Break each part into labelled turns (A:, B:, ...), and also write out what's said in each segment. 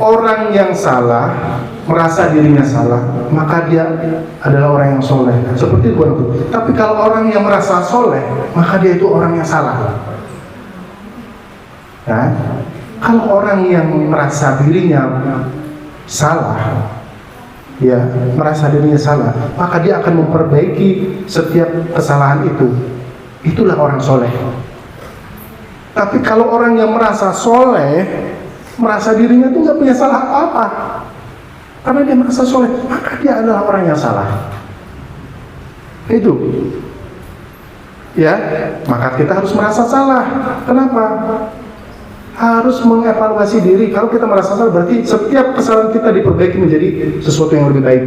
A: orang yang salah merasa dirinya salah, maka dia adalah orang yang soleh. Seperti itu. Tapi kalau orang yang merasa soleh, maka dia itu orang yang salah. Nah, kalau orang yang merasa dirinya salah, ya, merasa dirinya salah, maka dia akan memperbaiki setiap kesalahan itu. Itulah orang soleh. Tapi kalau orang yang merasa soleh, merasa dirinya itu nggak punya salah apa-apa, karena dia merasa soleh, maka dia adalah orang yang salah. Itu, ya, maka kita harus merasa salah. Kenapa? Harus mengevaluasi diri. Kalau kita merasa salah, berarti setiap kesalahan kita diperbaiki menjadi sesuatu yang lebih baik.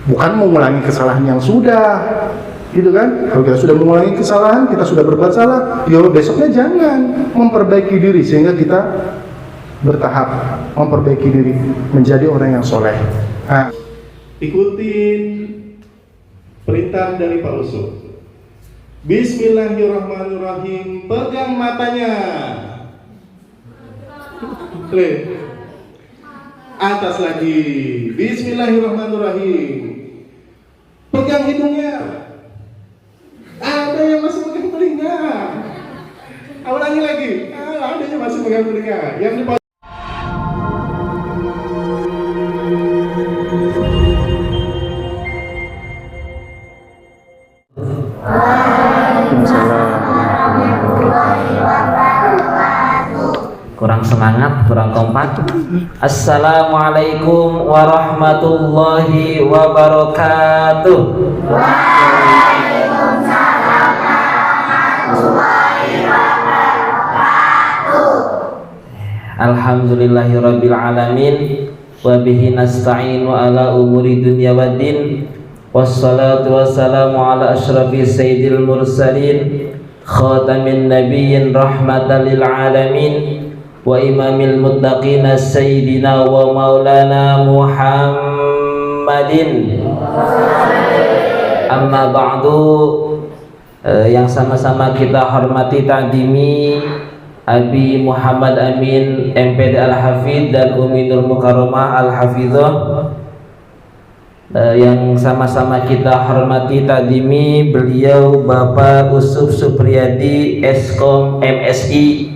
A: Bukan mengulangi kesalahan yang sudah, gitu kan? Kalau kita sudah mengulangi kesalahan, kita sudah berbuat salah, yo besoknya jangan, memperbaiki diri sehingga kita bertahap memperbaiki diri menjadi orang yang soleh. Nah, ikutin perintah dari Pak Usul. Bismillahirrahmanirrahim. Pegang matanya. Atas lagi. Bismillahirrahmanirrahim. Pegang hidungnya. Ada yang masih pegang telinga. Ulangi lagi. Ada yang masih pegang telinga. Yang di
B: kurang semangat, kurang kompak. Assalamualaikum warahmatullahi wabarakatuh.
C: Waalaikumsalam warahmatullahi wabarakatuh.
B: Alhamdulillahirabbil alamin wa bihi nasta'inu ala umuri dunya waddin. Wassalatu wassalamu ala asyrafil sayyidil mursalin khatamin nabiyyin rahmatan lil alamin wa imamil muttaqin sayyidina wa maulana Muhammadin. Amma ba'du, yang sama-sama kita hormati ta'dimi Abi Muhammad Amin MPD Al-Hafidh dan Umi Nur Mukarramah Al-Hafidhah, yang sama-sama kita hormati ta'dimi beliau Bapak Usuf Supriyadi Eskom MSI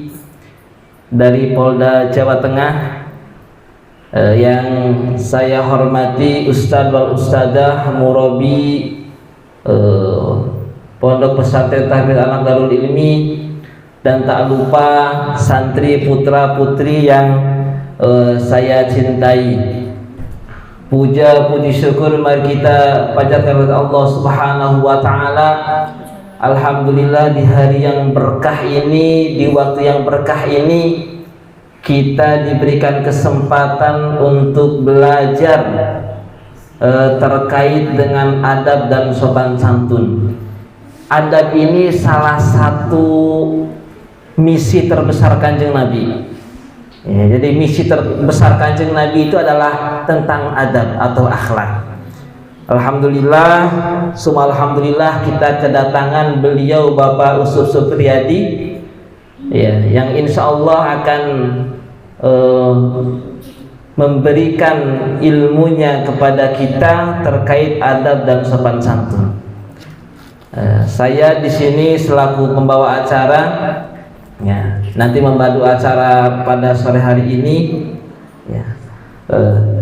B: dari Polda Jawa Tengah, yang saya hormati Ustadz wal Ustadzah Murabi Pondok Pesantren Tahfidz Anak Darul Ilmi, dan tak lupa santri putra putri yang saya cintai. Puja puji syukur mari kita panjatkan kepada Allah Subhanahu wa taala. Alhamdulillah, di hari yang berkah ini, di waktu yang berkah ini, kita diberikan kesempatan untuk belajar terkait dengan adab dan sopan santun. Adab ini salah satu misi terbesar Kanjeng Nabi. Ya, jadi misi terbesar Kanjeng Nabi itu adalah tentang adab atau akhlak. Alhamdulillah, summa alhamdulillah, kita kedatangan beliau Bapak Usuf Supriyadi, ya, yang insya Allah akan memberikan ilmunya kepada kita terkait adab dan sopan santun. Saya di sini selaku pembawa acara, ya, nanti membantu acara pada sore hari ini, ya.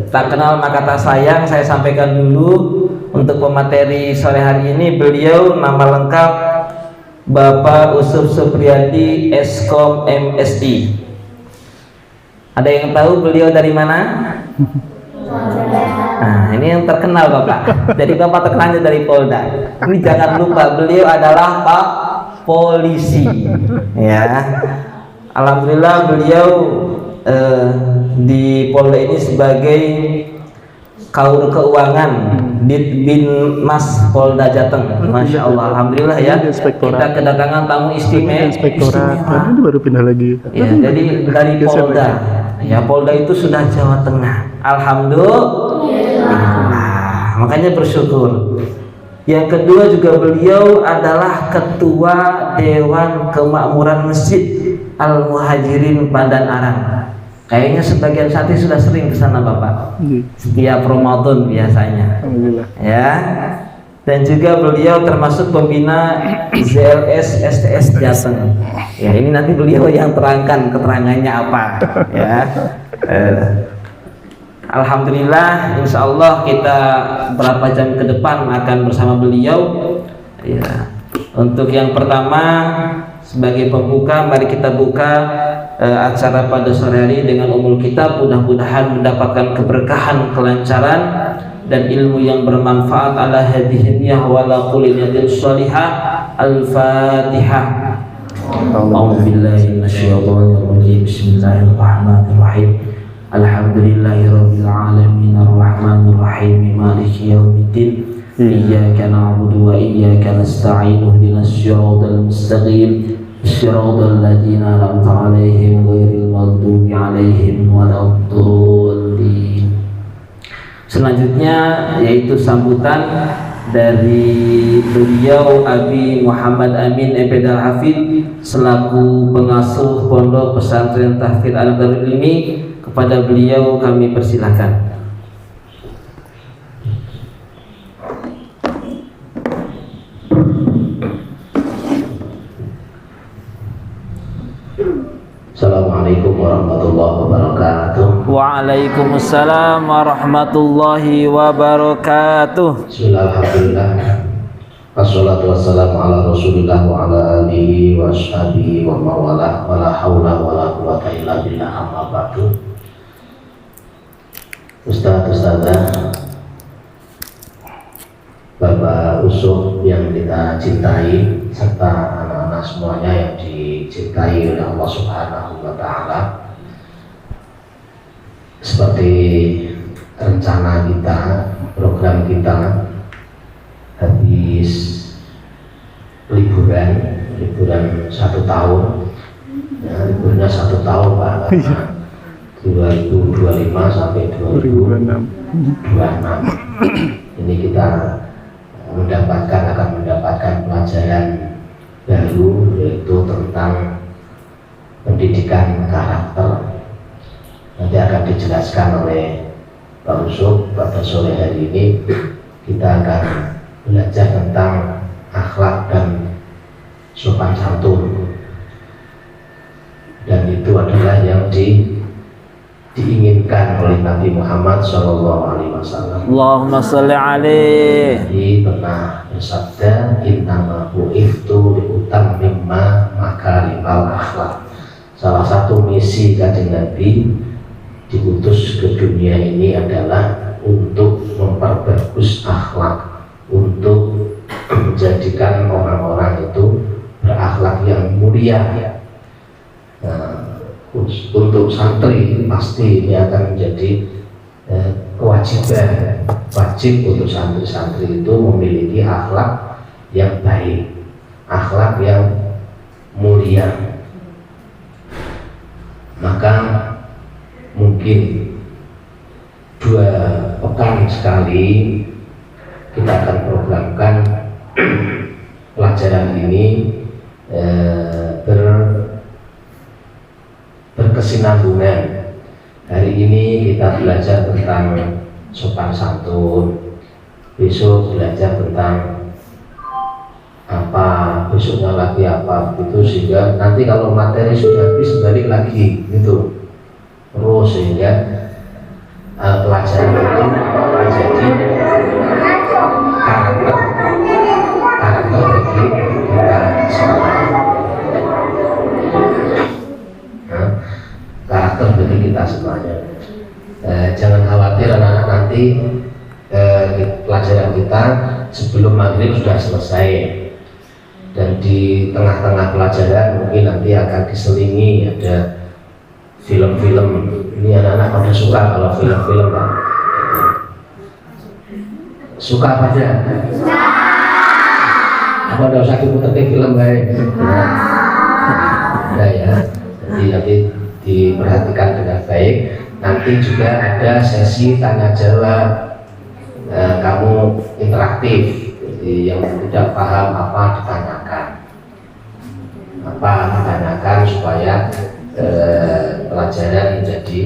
B: Tak kenal maka tak sayang, saya sampaikan dulu untuk pemateri sore hari ini. Beliau nama lengkap Bapak Usuf Supriyadi Eskom MSI. Ada yang tahu beliau dari mana? Nah, ini yang terkenal Bapak. Jadi Bapak terkenalnya dari Polda. Ini jangan lupa beliau adalah Pak Polisi. Ya, alhamdulillah beliau di Polda ini sebagai Kaur Keuangan Ditbinmas Polda Jateng. Masya Allah, alhamdulillah ya. Kita kedatangan tamu istimewa.
A: Ini baru pindah lagi.
B: Ya, jadi dari Polda. Ya, Polda itu sudah Jawa Tengah. Alhamdulillah. Makanya bersyukur. Yang kedua juga beliau adalah Ketua Dewan Kemakmuran Masjid Al Muhajirin Pandan Arang. Kayaknya sebagian santri sudah sering ke sana Bapak. Setiap Ramadan biasanya.
A: Alhamdulillah.
B: Ya. Dan juga beliau termasuk pembina ZLS STS Jateng. Ya, ini nanti beliau yang terangkan keterangannya apa, ya. Alhamdulillah, insya Allah kita berapa jam ke depan akan bersama beliau. Ya. Untuk yang pertama sebagai pembuka, mari kita buka acara pada sore hari dengan umul kitab. Mudah-mudahan mendapatkan keberkahan, kelancaran dan ilmu yang bermanfaat. Ala hadhihi niyah wa la quliyatil sholihah. Al-Fatihah. A'udzu billahi minasyaitonir rajim. Bismillahirrahmanirrahim. Alhamdulillahirabbil alamin arrahmanir rahim maliki yaumiddin. Iyyaka na'budu wa iyyaka nasta'in. Ihdinas siratal mustaqim. Shiratal ladzina an'amta 'alaihim ghairil maghdubi 'alaihim waladdallin. Selanjutnya yaitu sambutan dari beliau Abi Muhammad Amin MP Hafid selaku pengasuh Pondok Pesantren Tahfidz Anak Darul Ilmi. Kepada beliau kami persilahkan.
D: Assalamualaikum warahmatullahi wabarakatuh.
B: Waalaikumsalam warahmatullahi wabarakatuh.
D: Bismillahirrahmanirrahim. Wassalatu wassalamu ala Rasulillah wa ala alihi wa ashabihi wa mawalah wa la haula wa la quwwata illa billah, amma ba'du. Ustazah, Bapak Usuh yang kita cintai serta anak-anak semuanya yang dicintai oleh Allah Subhanahu wa Ta'ala, seperti rencana kita, program kita habis liburan 1 tahun, ya, liburnya 1 tahun Pak, karena 2025 sampai 2026. Ini kita akan mendapatkan pelajaran baru, yaitu tentang pendidikan karakter. Nanti akan dijelaskan oleh Pak Usuh. Pada sore hari ini kita akan belajar tentang akhlak dan sopan santun, dan itu adalah yang diinginkan oleh Nabi Muhammad SAW.
B: Allahumma sholli alaihi.
D: Jadi pernah bersabda, innama bu'ithtu liutammimma makarimal akhlak. Salah satu misi Kanjeng Nabi diutus ke dunia ini adalah untuk memperbagus akhlak, untuk menjadikan orang-orang itu berakhlak yang mulia. Nah, untuk santri pasti ini akan menjadi kewajiban, wajib untuk santri-santri itu memiliki akhlak yang baik, akhlak yang mulia. Maka mungkin 2 pekan sekali kita akan programkan pelajaran ini berkesinambungan. Hari ini kita belajar tentang sopan santun, besok belajar tentang apa, besoknya lagi apa, itu sehingga nanti kalau materi sudah habis balik lagi gitu terus, sehingga pelajaran itu menjadi karakter bagi kita semua. Karakter bagi kita semuanya. Jangan khawatir anak-anak, nanti pelajaran kita sebelum maghrib sudah selesai, dan di tengah-tengah pelajaran mungkin nanti akan diselingi ada film-film. Ini anak-anak pada suka kalau film-film, Pak. Suka apa aja? Apa udah usah diputar film baik? Nah, ya. Jadi nanti diperhatikan dengan baik. Nanti juga ada sesi tanya jawab, kamu interaktif. Jadi yang tidak paham apa ditanyakan supaya pelajaran jadi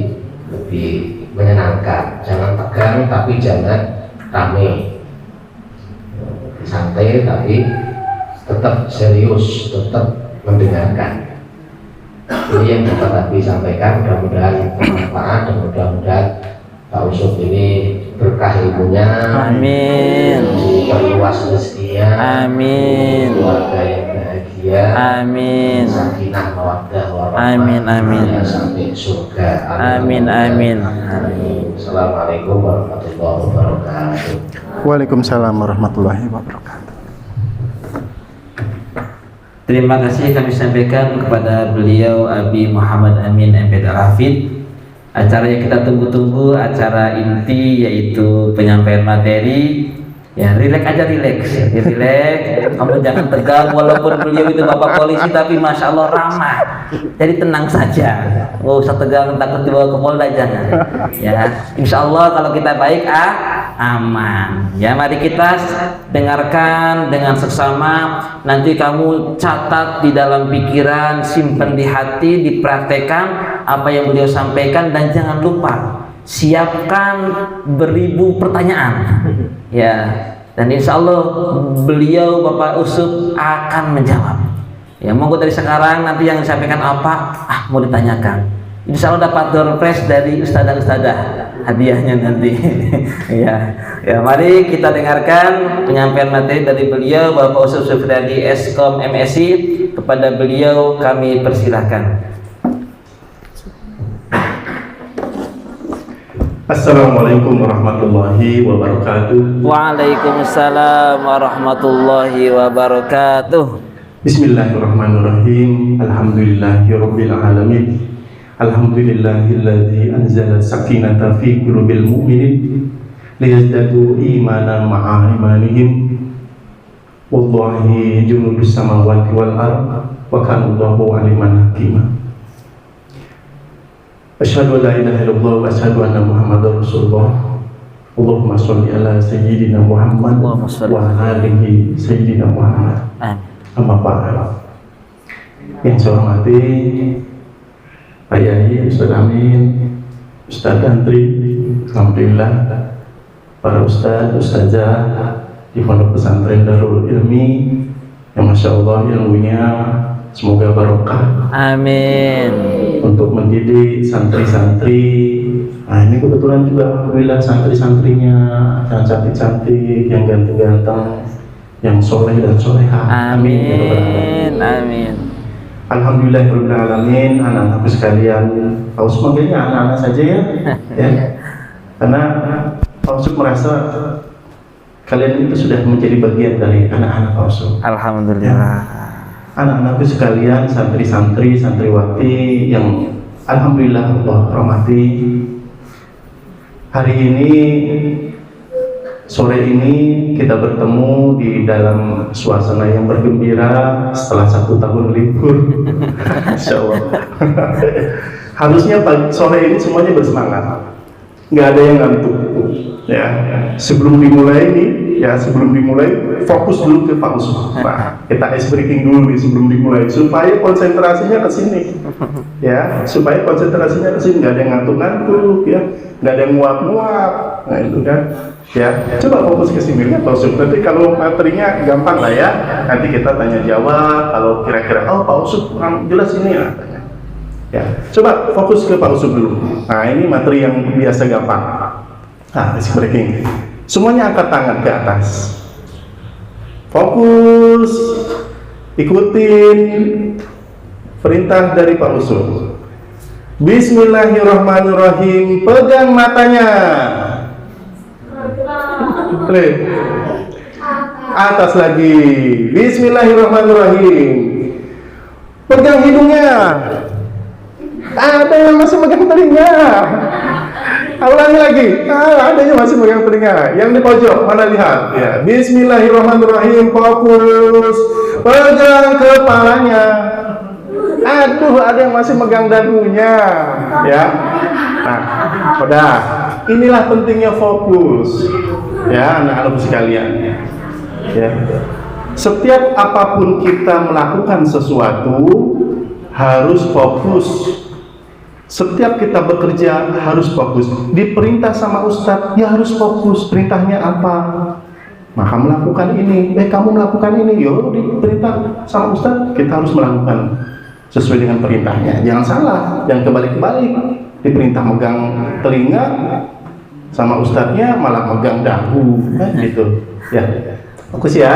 D: lebih menyenangkan. Jangan tegang tapi jangan rame, santai tapi tetap serius, tetap mendengarkan. Ini yang dapat Abi sampaikan, mudah-mudahan bermanfaat dan mudah-mudahan Pak Usop ini berkah ilmunya,
B: Amin.
D: diperluas rezekinya,
B: Amin.
D: keluarga yang bahagia,
B: Amin.
D: sakinah mawaddah warahmah,
B: Amin, amin.
D: sampai surga.
B: Amin, amin.
D: Assalamualaikum warahmatullahi wabarakatuh.
A: Waalaikumsalam warahmatullahi wabarakatuh.
B: Terima kasih kami sampaikan kepada beliau Abi Muhammad Amin MPD Al-Hafidh. Acara yang kita tunggu-tunggu, acara inti yaitu penyampaian materi. Ya, rileks aja, rileks. Ya, rileks. Kamu jangan tegang, walaupun beliau itu bapak polisi tapi masya Allah ramah. Jadi tenang saja. Nggak usah tegang, takut dibawa ke Polda, jangan. Ya, insya Allah kalau kita baik, aman. Ya, mari kita dengarkan dengan seksama. Nanti kamu catat di dalam pikiran, simpan di hati, dipraktekkan apa yang beliau sampaikan, dan jangan lupa siapkan beribu pertanyaan. Ya, dan insya Allah beliau Bapak Usop akan menjawab. Ya, monggo dari sekarang nanti yang disampaikan apa mau ditanyakan. Insya Allah dapat door prize dari ustadzah-ustadzah hadiahnya nanti. ya, mari kita dengarkan penyampaian materi dari beliau Bapak Usop Sufriadi Eskom MSI. Kepada beliau kami persilahkan.
E: Assalamualaikum warahmatullahi wabarakatuh.
B: Waalaikumsalam warahmatullahi wabarakatuh.
E: Bismillahirrahmanirrahim. Alhamdulillahirabbil alamin. Alhamdulillahilladzi anzala sakinata fi qulubil mu'minin liyazdadu imanan ma'a imanihim. Wallahi junudus samawati wal ardh wa kana Allahu aliman hakima. Asyhadu an la ilaha illallah wa asyhadu anna Muhammadar Rasulullah. Allahumma sholli ala sayyidina Muhammad
B: Allahumma sholli
E: wa alihi sayyidina Muhammad.
B: Amin.
E: Amma ba'd. Yang saya hormati Pak Yai, Ustaz Amin, Ustaz Antri, alhamdulillah para ustaz, ustazah di Pondok Pesantren Darul Ilmi yang masya Allah ilmunya semoga barokah.
B: Amin.
E: Untuk mendidik santri-santri. Nah, ini kebetulan juga alhamdulillah santri-santrinya yang cantik-cantik, yang ganteng-ganteng, yang soleh dan soleha.
B: Amin. Amin.
E: Alhamdulillahirrahmanirrahim. Anak-anakku sekalian, Pak Usop manggilnya anak-anak saja ya. Ya. Karena Pak Usop merasa kalian itu sudah menjadi bagian dari anak-anak Pak Usop.
B: Alhamdulillah.
E: Anak-anakku sekalian, santri-santri, santriwati yang alhamdulillah Allah rahmati. Hari ini, sore ini kita bertemu di dalam suasana yang bergembira setelah 1 tahun libur. Insya Allah. Harusnya sore ini semuanya bersemangat, nggak ada yang ngantuk. Ya, sebelum dimulai fokus dulu ke Pak Usop. Nah, kita ice breaking dulu nih sebelum dimulai supaya konsentrasinya ke sini. Ya, supaya konsentrasinya ke sini, nggak ada yang ngantuk-ngantuk, ya, nggak ada yang nguap-nguap. Nah, itu kan. Ya, coba fokus ke sini ya Pak Usop. Nanti kalau materinya gampang lah ya. Nanti kita tanya jawab. Kalau kira-kira Pak Usop kurang jelas ini ya. Ya, coba fokus ke Pak Usop dulu. Nah, ini materi yang biasa gampang. Nah, ice breaking. Semuanya angkat tangan ke atas. Fokus. Ikutin perintah dari Pak Usop. Bismillahirrahmanirrahim. Pegang matanya. Klik. Atas lagi. Bismillahirrahmanirrahim. Pegang hidungnya. Ada yang masih megang telinga. Ulangi lagi. Ada yang masih megang telinga. Yang di pojok mana lihat? Ya. Bismillahirrahmanirrahim. Fokus. Pegang kepalanya. Aduh, ada yang masih megang dagunya. Ya. Nah, udah. Inilah pentingnya fokus. Ya, anak-anak sekalian. Ya. Setiap apapun kita melakukan sesuatu harus fokus Setiap kita bekerja harus fokus. Diperintah sama ustadz, ya harus fokus. Perintahnya apa? Maka melakukan ini. Kamu melakukan ini. Yo, diperintah sama ustadz, kita harus melakukan sesuai dengan perintahnya. Jangan salah, jangan kebalik-balik. Diperintah megang telinga, sama ustadznya malah megang dagu, gitu. Ya, fokus ya.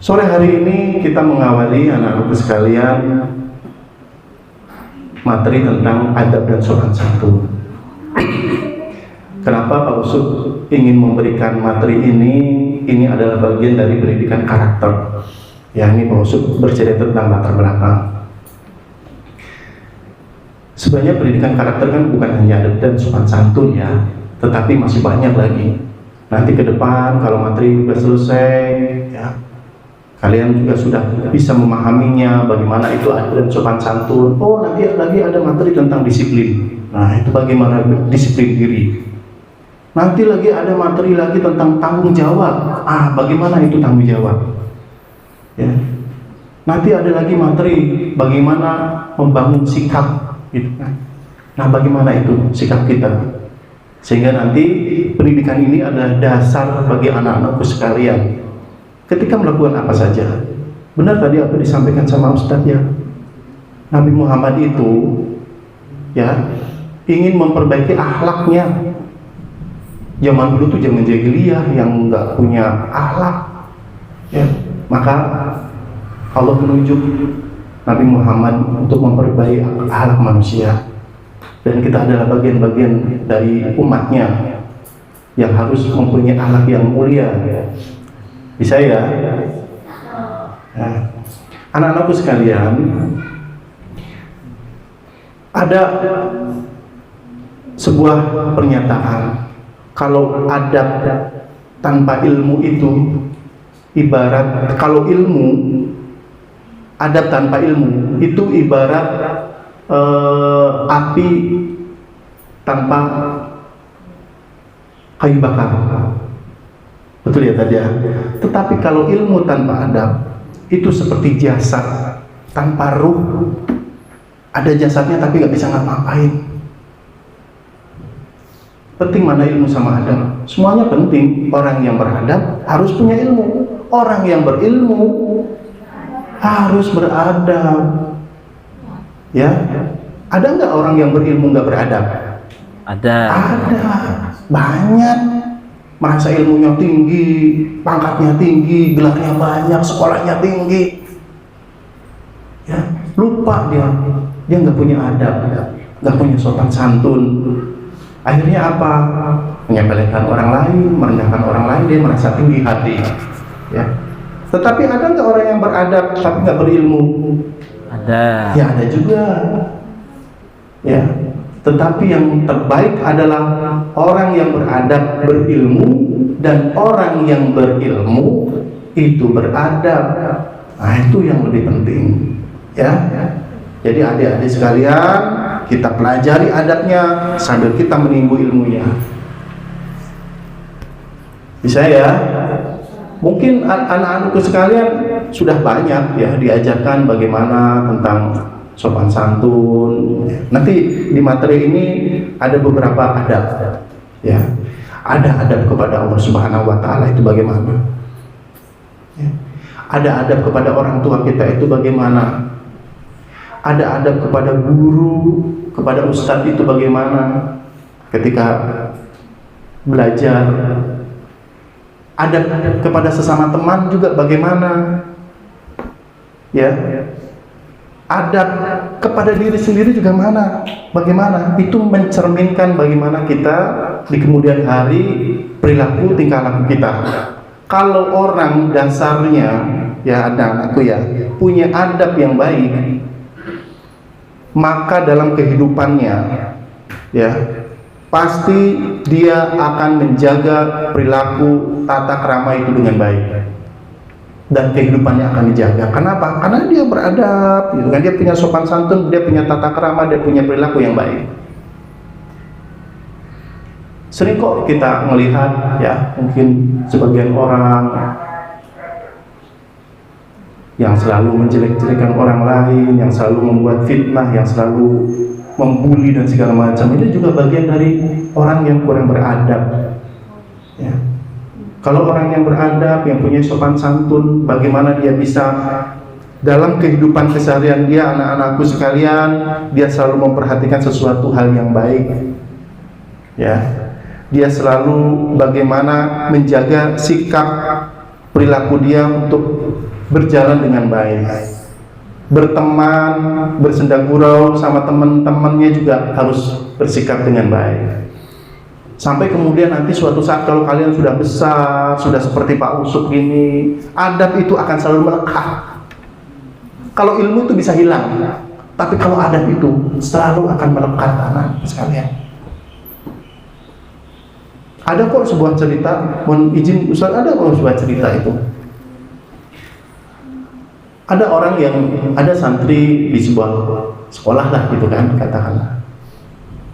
E: Sore hari ini kita mengawali anak-anakku sekalian materi tentang adab dan sopan santun. Kenapa Pak Usut ingin memberikan materi ini? Ini adalah bagian dari pendidikan karakter. Ya, ini Pak Usut bercerita tentang latar belakang. Sebenarnya pendidikan karakter kan bukan hanya adab dan sopan santun ya, tetapi masih banyak lagi. Nanti ke depan kalau materi sudah selesai, ya, kalian juga sudah bisa memahaminya bagaimana itu adab dan sopan santun. Oh, nanti lagi ada materi tentang disiplin. Nah, itu bagaimana disiplin diri. Nanti lagi ada materi lagi tentang tanggung jawab. Bagaimana itu tanggung jawab? Ya. Nanti ada lagi materi bagaimana membangun sikap, gitu kan. Nah, bagaimana itu sikap kita? Sehingga nanti pendidikan ini adalah dasar bagi anak-anakku sekalian. Ketika melakukan apa saja, benar tadi apa disampaikan sama Ustadz ya, Nabi Muhammad itu ya ingin memperbaiki akhlaknya. Zaman dulu tuh zaman jahiliyah yang nggak punya akhlak, ya, maka Allah menunjuk Nabi Muhammad untuk memperbaiki akhlak manusia, dan kita adalah bagian-bagian dari umatnya yang harus mempunyai akhlak yang mulia. Bisa ya? Nah, anak-anakku sekalian, ada sebuah pernyataan kalau adab tanpa ilmu itu ibarat, kalau ilmu, adab tanpa ilmu itu ibarat api tanpa kayu bakar. Betul ya tadi ya. Tetapi kalau ilmu tanpa adab itu seperti jasad tanpa ruh. Ada jasadnya tapi nggak bisa ngapa-ngapain. Penting mana ilmu sama adab? Semuanya penting. Orang yang beradab harus punya ilmu. Orang yang berilmu harus beradab. Ya, ada nggak orang yang berilmu nggak beradab?
B: Ada.
E: Ada, banyak. Merasa ilmunya tinggi, pangkatnya tinggi, gelarnya banyak, sekolahnya tinggi, ya, lupa dia nggak punya adab, nggak punya sopan santun. Akhirnya apa? Menyepelekan orang lain, merendahkan orang lain, dia merasa tinggi hati, ya. Tetapi ada nggak orang yang beradab tapi nggak berilmu?
B: Ada.
E: Ya, ada juga, ya. Tetapi yang terbaik adalah orang yang beradab berilmu, dan orang yang berilmu itu beradab. Nah, itu yang lebih penting, ya. Jadi adik-adik sekalian, kita pelajari adabnya sambil kita menimbu ilmunya. Bisa ya? Mungkin anak-anakku sekalian sudah banyak ya diajarkan bagaimana tentang sopan santun. Nanti di materi ini ada beberapa adab, ya. Ada adab kepada Allah Subhanahu wa Ta'ala itu bagaimana, ya. Ada adab kepada orang tua kita itu bagaimana, ada adab kepada guru, kepada ustadz itu bagaimana ketika belajar, adab kepada sesama teman juga bagaimana, ya. Adab kepada diri sendiri juga bagaimana itu mencerminkan bagaimana kita di kemudian hari, perilaku tingkah laku kita. Kalau orang dasarnya, ya anak-anakku ya, punya adab yang baik, maka dalam kehidupannya, ya, pasti dia akan menjaga perilaku tata krama itu dengan baik. Dan kehidupannya akan dijaga. Kenapa? Karena dia beradab, gitu kan? Dia punya sopan santun, dia punya tata krama, dia punya perilaku yang baik. Sering kok kita melihat, ya, mungkin sebagian orang yang selalu menjelek-jelekan orang lain, yang selalu membuat fitnah, yang selalu membuli dan segala macam. Ini juga bagian dari orang yang kurang beradab. Ya. Kalau orang yang beradab, yang punya sopan santun, bagaimana dia bisa dalam kehidupan keseharian dia, anak-anakku sekalian, dia selalu memperhatikan sesuatu hal yang baik. Ya. Dia selalu bagaimana menjaga sikap perilaku dia untuk berjalan dengan baik. Berteman, bersenda gurau sama teman-temannya juga harus bersikap dengan baik. Sampai kemudian nanti suatu saat kalau kalian sudah besar, sudah seperti Pak Usuk gini, adab itu akan selalu melekat. Kalau ilmu itu bisa hilang, tapi kalau adab itu selalu akan melekat anak sekalian. Ada kok sebuah cerita, mohon izin Ustaz, ada kok sebuah cerita itu. Ada orang yang, ada santri di sebuah sekolah lah gitu kan, katakanlah.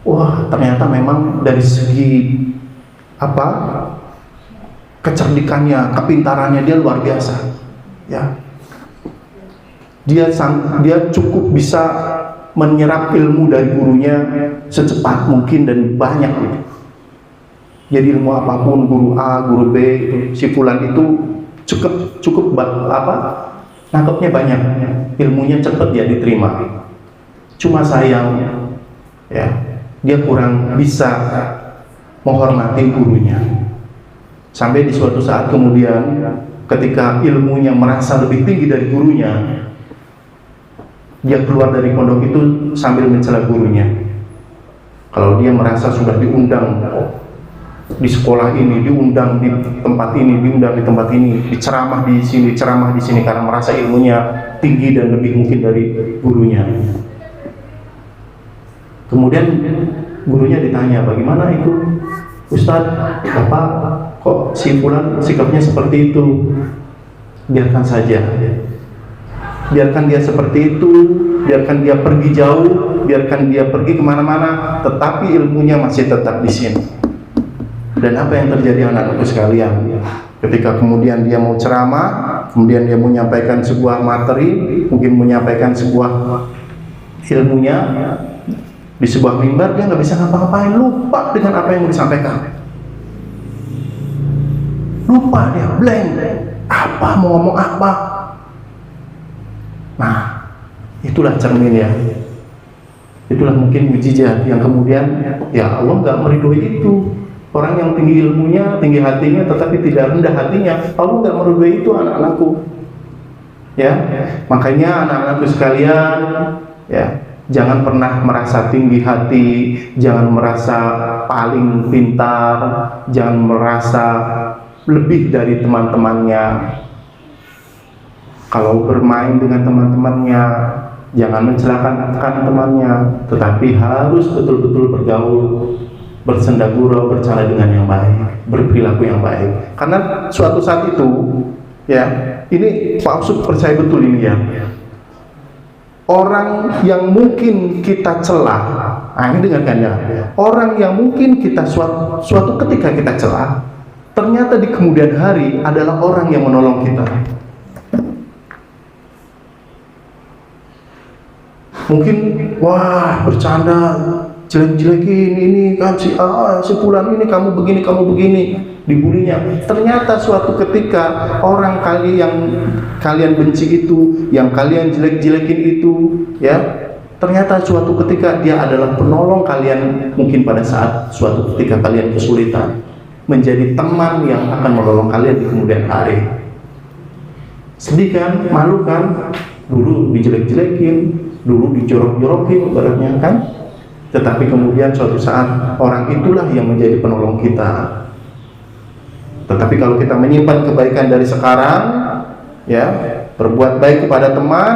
E: Wah, ternyata memang dari segi apa kecerdikannya, kepintarannya dia luar biasa. Ya, dia cukup bisa menyerap ilmu dari gurunya secepat mungkin dan banyak gitu. Jadi ilmu apapun, guru A, guru B, si fulan itu cukup nangkepnya banyak, ilmunya cepat dia diterima. Cuma sayang, ya, dia kurang bisa menghormati gurunya. Sampai di suatu saat kemudian, ketika ilmunya merasa lebih tinggi dari gurunya, dia keluar dari pondok itu sambil mencela gurunya. Kalau dia merasa sudah diundang di sekolah ini, diundang di tempat ini, diundang di tempat ini, diceramah di sini, ceramah di sini, karena merasa ilmunya tinggi dan lebih mungkin dari gurunya. Kemudian gurunya ditanya, bagaimana itu Ustadz, Bapak kok si fulan sikapnya seperti itu? Biarkan saja, biarkan dia seperti itu, biarkan dia pergi jauh, biarkan dia pergi kemana-mana, tetapi ilmunya masih tetap di sini. Dan apa yang terjadi anak-anakku sekalian, ketika kemudian dia mau ceramah, kemudian dia mau menyampaikan sebuah materi, mungkin menyampaikan sebuah ilmunya di sebuah mimbar, dia nggak bisa ngapa-ngapain, lupa dengan apa yang mau disampaikan, lupa dia, blank, apa mau ngomong apa. Nah, itulah cermin ya, itulah mungkin mujizat yang kemudian ya Allah nggak meridhoi itu. Orang yang tinggi ilmunya, tinggi hatinya, tetapi tidak rendah hatinya, Allah nggak meridhoi itu anak-anakku. Ya, makanya anak-anakku sekalian, ya, jangan pernah merasa tinggi hati, jangan merasa paling pintar, jangan merasa lebih dari teman-temannya. Kalau bermain dengan teman-temannya, jangan mencelakakan temannya, tetapi harus betul-betul bergaul, bersenda gurau, bercanda dengan yang baik, berperilaku yang baik. Karena suatu saat itu, ya, ini Pak Usuk percaya betul ini ya. Orang yang mungkin kita celah, ini dengarkan ya. Orang yang mungkin kita suatu ketika kita celah, ternyata di kemudian hari adalah orang yang menolong kita. Mungkin wah bercanda, jelek-jelekin ini kan si fulan ini, kamu begini, dibulinya. Ternyata suatu ketika orang yang kalian benci itu, yang kalian jelek-jelekin itu, ya, ternyata suatu ketika dia adalah penolong kalian mungkin pada saat suatu ketika kalian kesulitan, menjadi teman yang akan menolong kalian di kemudian hari. Sedih kan, malu kan, dulu dijelek-jelekin, dulu dijorok-jorokin ibaratnya kan. Tetapi kemudian suatu saat orang itulah yang menjadi penolong kita. Tetapi kalau kita menyimpan kebaikan dari sekarang, ya, berbuat baik kepada teman,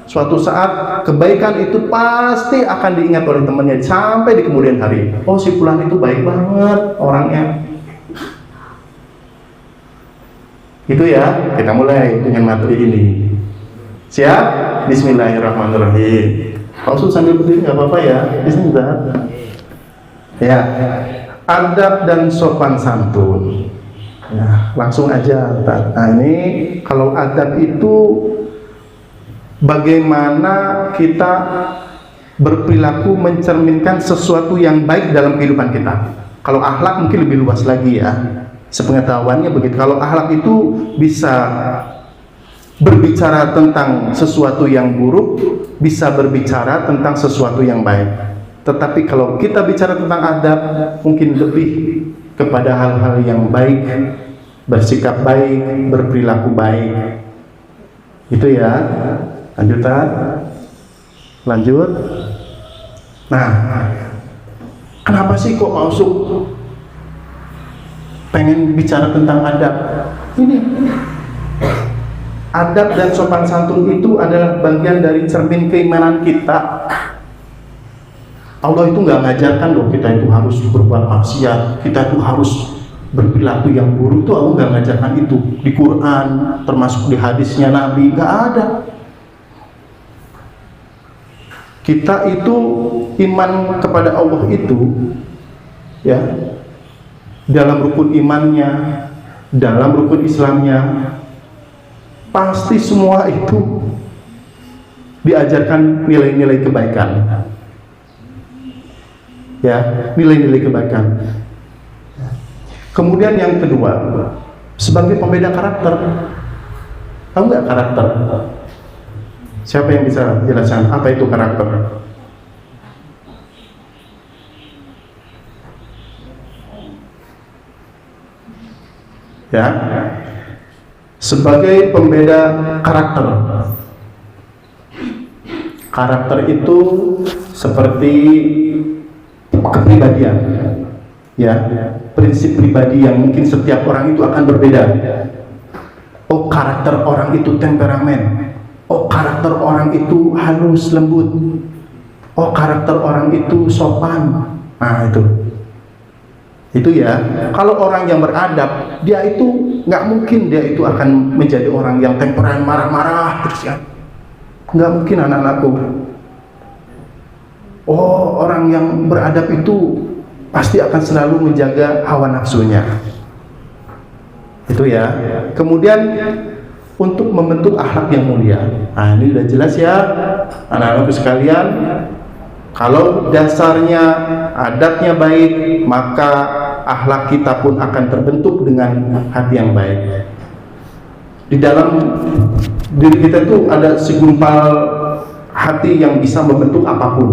E: suatu saat kebaikan itu pasti akan diingat oleh temannya sampai di kemudian hari. Oh, si fulan itu baik banget orangnya. Itu ya, kita mulai dengan materi ini. Siap? Bismillahirrahmanirrahim. Pak Usuk sambil berdiri nggak apa-apa ya, bismillah. Ya, adab dan sopan santun. Ya, langsung aja. Nah, ini kalau adab itu
A: bagaimana kita berperilaku mencerminkan sesuatu yang baik dalam kehidupan kita. Kalau akhlak mungkin lebih luas lagi ya, sepengetahuannya begitu. Kalau akhlak itu bisa berbicara tentang sesuatu yang buruk, bisa berbicara tentang sesuatu yang baik. Tetapi kalau kita bicara tentang adab, mungkin lebih kepada hal-hal yang baik, bersikap baik, berperilaku baik. Itu ya. Lanjutan. Lanjut. Nah, kenapa sih kok Pak Usuk pengen bicara tentang adab? Ini adab dan sopan santun itu adalah bagian dari cermin keimanan kita. Allah itu nggak ngajarkan loh kita itu harus berbuat maksiat, kita itu harus berperilaku yang buruk. Itu Allah nggak ngajarkan itu di Quran, termasuk di hadisnya Nabi, nggak ada. Kita itu iman kepada Allah itu ya, dalam rukun imannya, dalam rukun Islamnya, pasti semua itu diajarkan nilai-nilai kebaikan. Ya, nilai-nilai kebaikan. Kemudian yang kedua, sebagai pembeda karakter. Tahu nggak karakter? Siapa yang bisa jelaskan apa itu karakter? Ya, sebagai pembeda karakter. Karakter itu seperti kepribadian, ya, prinsip pribadi yang mungkin setiap orang itu akan berbeda. Oh, karakter orang itu temperamen. Oh, karakter orang itu halus lembut. Oh, karakter orang itu sopan. Nah, itu ya. Kalau orang yang beradab, dia itu nggak mungkin dia itu akan menjadi orang yang temperan, marah-marah terus ya. Nggak mungkin anak-anakku. Oh, orang yang beradab itu pasti akan selalu menjaga hawa nafsunya. Itu ya. Kemudian untuk membentuk akhlak yang mulia. Nah, ini udah jelas ya, anak-anakku sekalian. Kalau dasarnya adabnya baik, maka akhlak kita pun akan terbentuk dengan hati yang baik. Di dalam diri kita itu ada segumpal hati yang bisa membentuk apapun.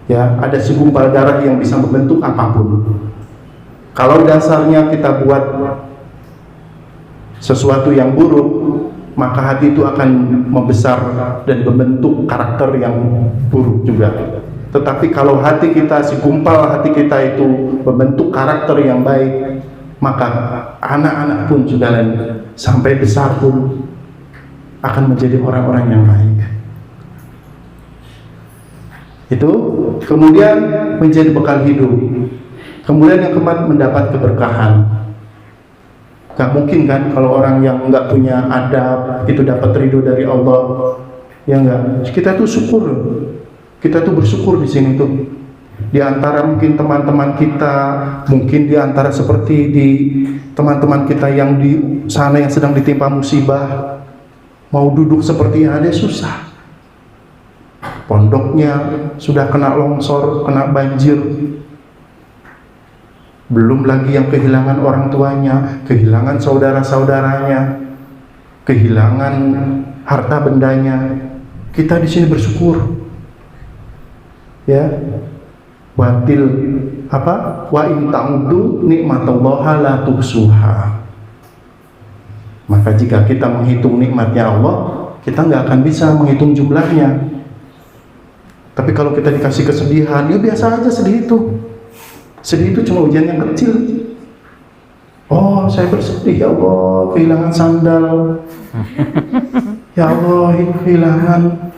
A: Ya, ada segumpal darah yang bisa membentuk apapun. Kalau dasarnya kita buat sesuatu yang buruk, maka hati itu akan membesar dan membentuk karakter yang buruk juga. Tetapi kalau hati kita, segumpal hati kita itu membentuk karakter yang baik, maka anak-anak pun juga sampai besar pun akan menjadi orang-orang yang baik. Itu kemudian menjadi bekal hidup. Kemudian yang keempat, mendapat keberkahan. Gak mungkin kan kalau orang yang nggak punya adab itu dapat ridho dari Allah, ya enggak. Kita tuh syukur, kita tuh bersyukur di sini tuh. Di antara mungkin teman-teman kita, mungkin di antara seperti di teman-teman kita yang di sana yang sedang ditimpa musibah, mau duduk seperti yang ada susah. Pondoknya sudah kena longsor, kena banjir. Belum lagi yang kehilangan orang tuanya, kehilangan saudara-saudaranya, kehilangan harta bendanya. Kita di sini bersyukur. Ya. Batil apa? Wa in ta'uddu nikmatallaha la tuhsuha. Maka jika kita menghitung nikmatnya Allah, kita nggak akan bisa menghitung jumlahnya. Tapi kalau kita dikasih kesedihan, ya biasa aja sedih itu. Sedih itu cuma ujian yang kecil. Oh, saya bersedih, ya Allah, kehilangan sandal. Ya Allah, kehilangan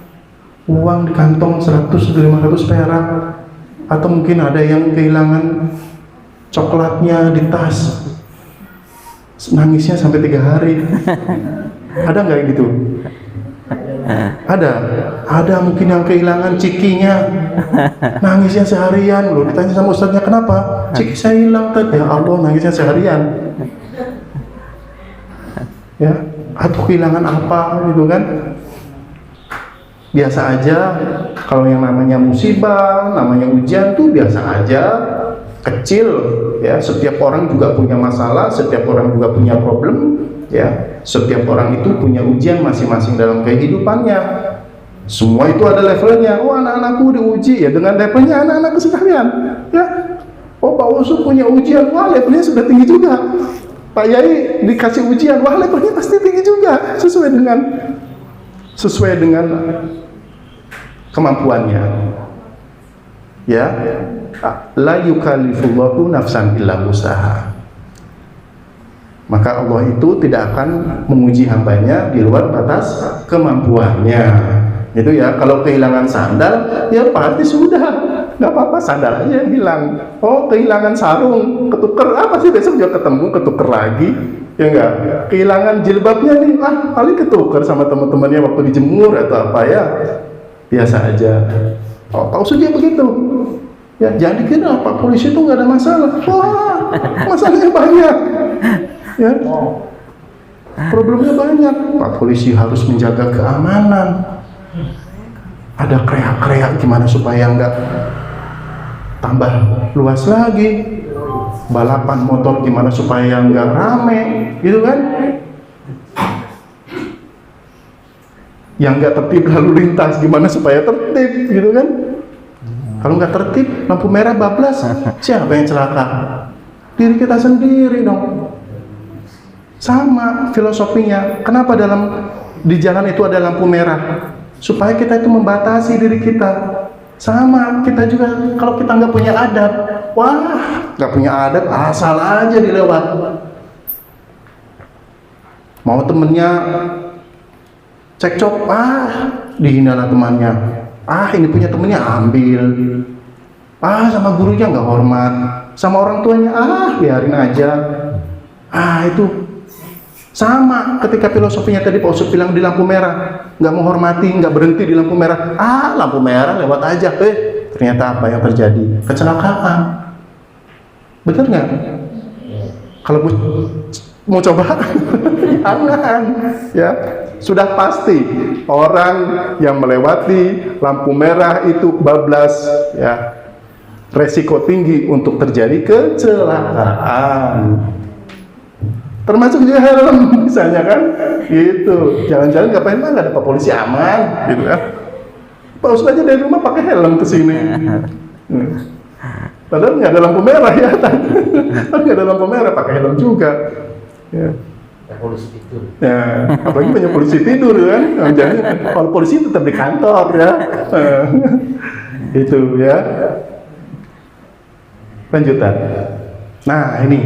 A: uang di kantong 100-500 perak. Atau mungkin ada yang kehilangan coklatnya di tas. Nangisnya sampai 3 hari. Ada nggak yang gitu? Ada mungkin yang kehilangan cikinya, nangisnya seharian. Loh, ditanya sama ustadznya kenapa? Ciki saya hilang tadi. Ya Allah, nangisnya seharian. Ya, atau kehilangan apa gitu kan? biasa aja. Kalau yang namanya musibah, namanya ujian tuh biasa aja, kecil ya. Setiap orang juga punya masalah, setiap orang juga punya problem ya. Setiap orang itu punya ujian masing-masing dalam kehidupannya. Semua itu ada levelnya. Oh, anak-anakku diuji ya dengan levelnya anak-anakku sekalian ya. Oh, Pak Usu punya ujian, wah levelnya sudah tinggi juga. Pak Yai dikasih ujian, wah levelnya pasti tinggi juga, sesuai dengan kemampuannya. Ya, la yukallifullahu nafsan illa wus'aha. Maka Allah itu tidak akan menguji hambanya di luar batas kemampuannya. Itu ya, kalau kehilangan sandal, ya pasti sudah, nggak apa-apa, sandal aja yang hilang. Oh, kehilangan sarung, ketuker, pasti besok juga ketemu, ketuker lagi, ya enggak. Kehilangan jilbabnya nih, paling ketuker sama teman-temannya waktu dijemur atau apa ya, biasa aja. Oh, tahu saja begitu. Ya, jangan dikira Pak polisi itu nggak ada masalah. Wah, masalahnya banyak. Ya, problemnya banyak. Pak polisi harus menjaga keamanan. Ada kreak-kreak gimana supaya nggak tambah luas lagi. Balapan motor gimana supaya nggak rame, gitu kan? Yang nggak tertib lalu lintas gimana supaya tertib, gitu kan? Kalau nggak tertib, lampu merah bablas, siapa yang celaka? Diri kita sendiri dong. Sama filosofinya. Kenapa di jalan itu ada lampu merah? Supaya kita itu membatasi diri kita. Sama, kita juga kalau kita nggak punya adab, nggak punya adab, asal aja dilewat. Mau temennya cekcok, dihina lah temannya. Ini punya temennya ambil. Sama gurunya nggak hormat, sama orang tuanya, biarin aja. Itu sama ketika filosofinya tadi Pak Ustadz bilang di lampu merah, nggak menghormati, nggak berhenti di lampu merah. Lampu merah lewat aja. Ternyata apa yang terjadi? Kecelakaan. Betul nggak? Kalau mau coba, jangan. Ya, sudah pasti orang yang melewati lampu merah itu bablas, ya, resiko tinggi untuk terjadi kecelakaan. Termasuk juga helm misalnya kan, gitu. Jalan-jalan ngapain nggak ada Pak polisi, aman, gitu kan? Pak Ustadz aja dari rumah pakai helm ke sini. Padahal nggak ada lampu merah ya, tapi nggak ada lampu merah pakai helm juga. Ya.
D: Polisi tidur.
A: Ya, apalagi banyak polisi tidur kan. Jangan, kalau polisi tetap di kantor ya. Itu ya. Lanjutan. Nah ini.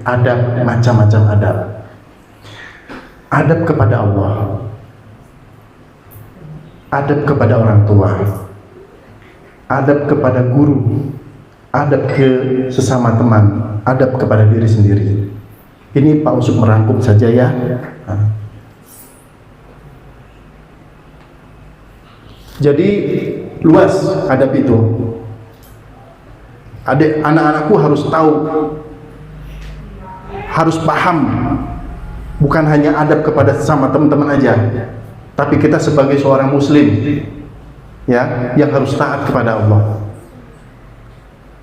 A: Adab, macam-macam adab. Adab kepada Allah, adab kepada orang tua, adab kepada guru, adab ke sesama teman, adab kepada diri sendiri. Ini Pak Usuk merangkum saja ya. Jadi luas adab itu. Anak-anakku harus tahu, harus paham, bukan hanya adab kepada sesama teman-teman aja, tapi kita sebagai seorang muslim ya, yang harus taat kepada Allah.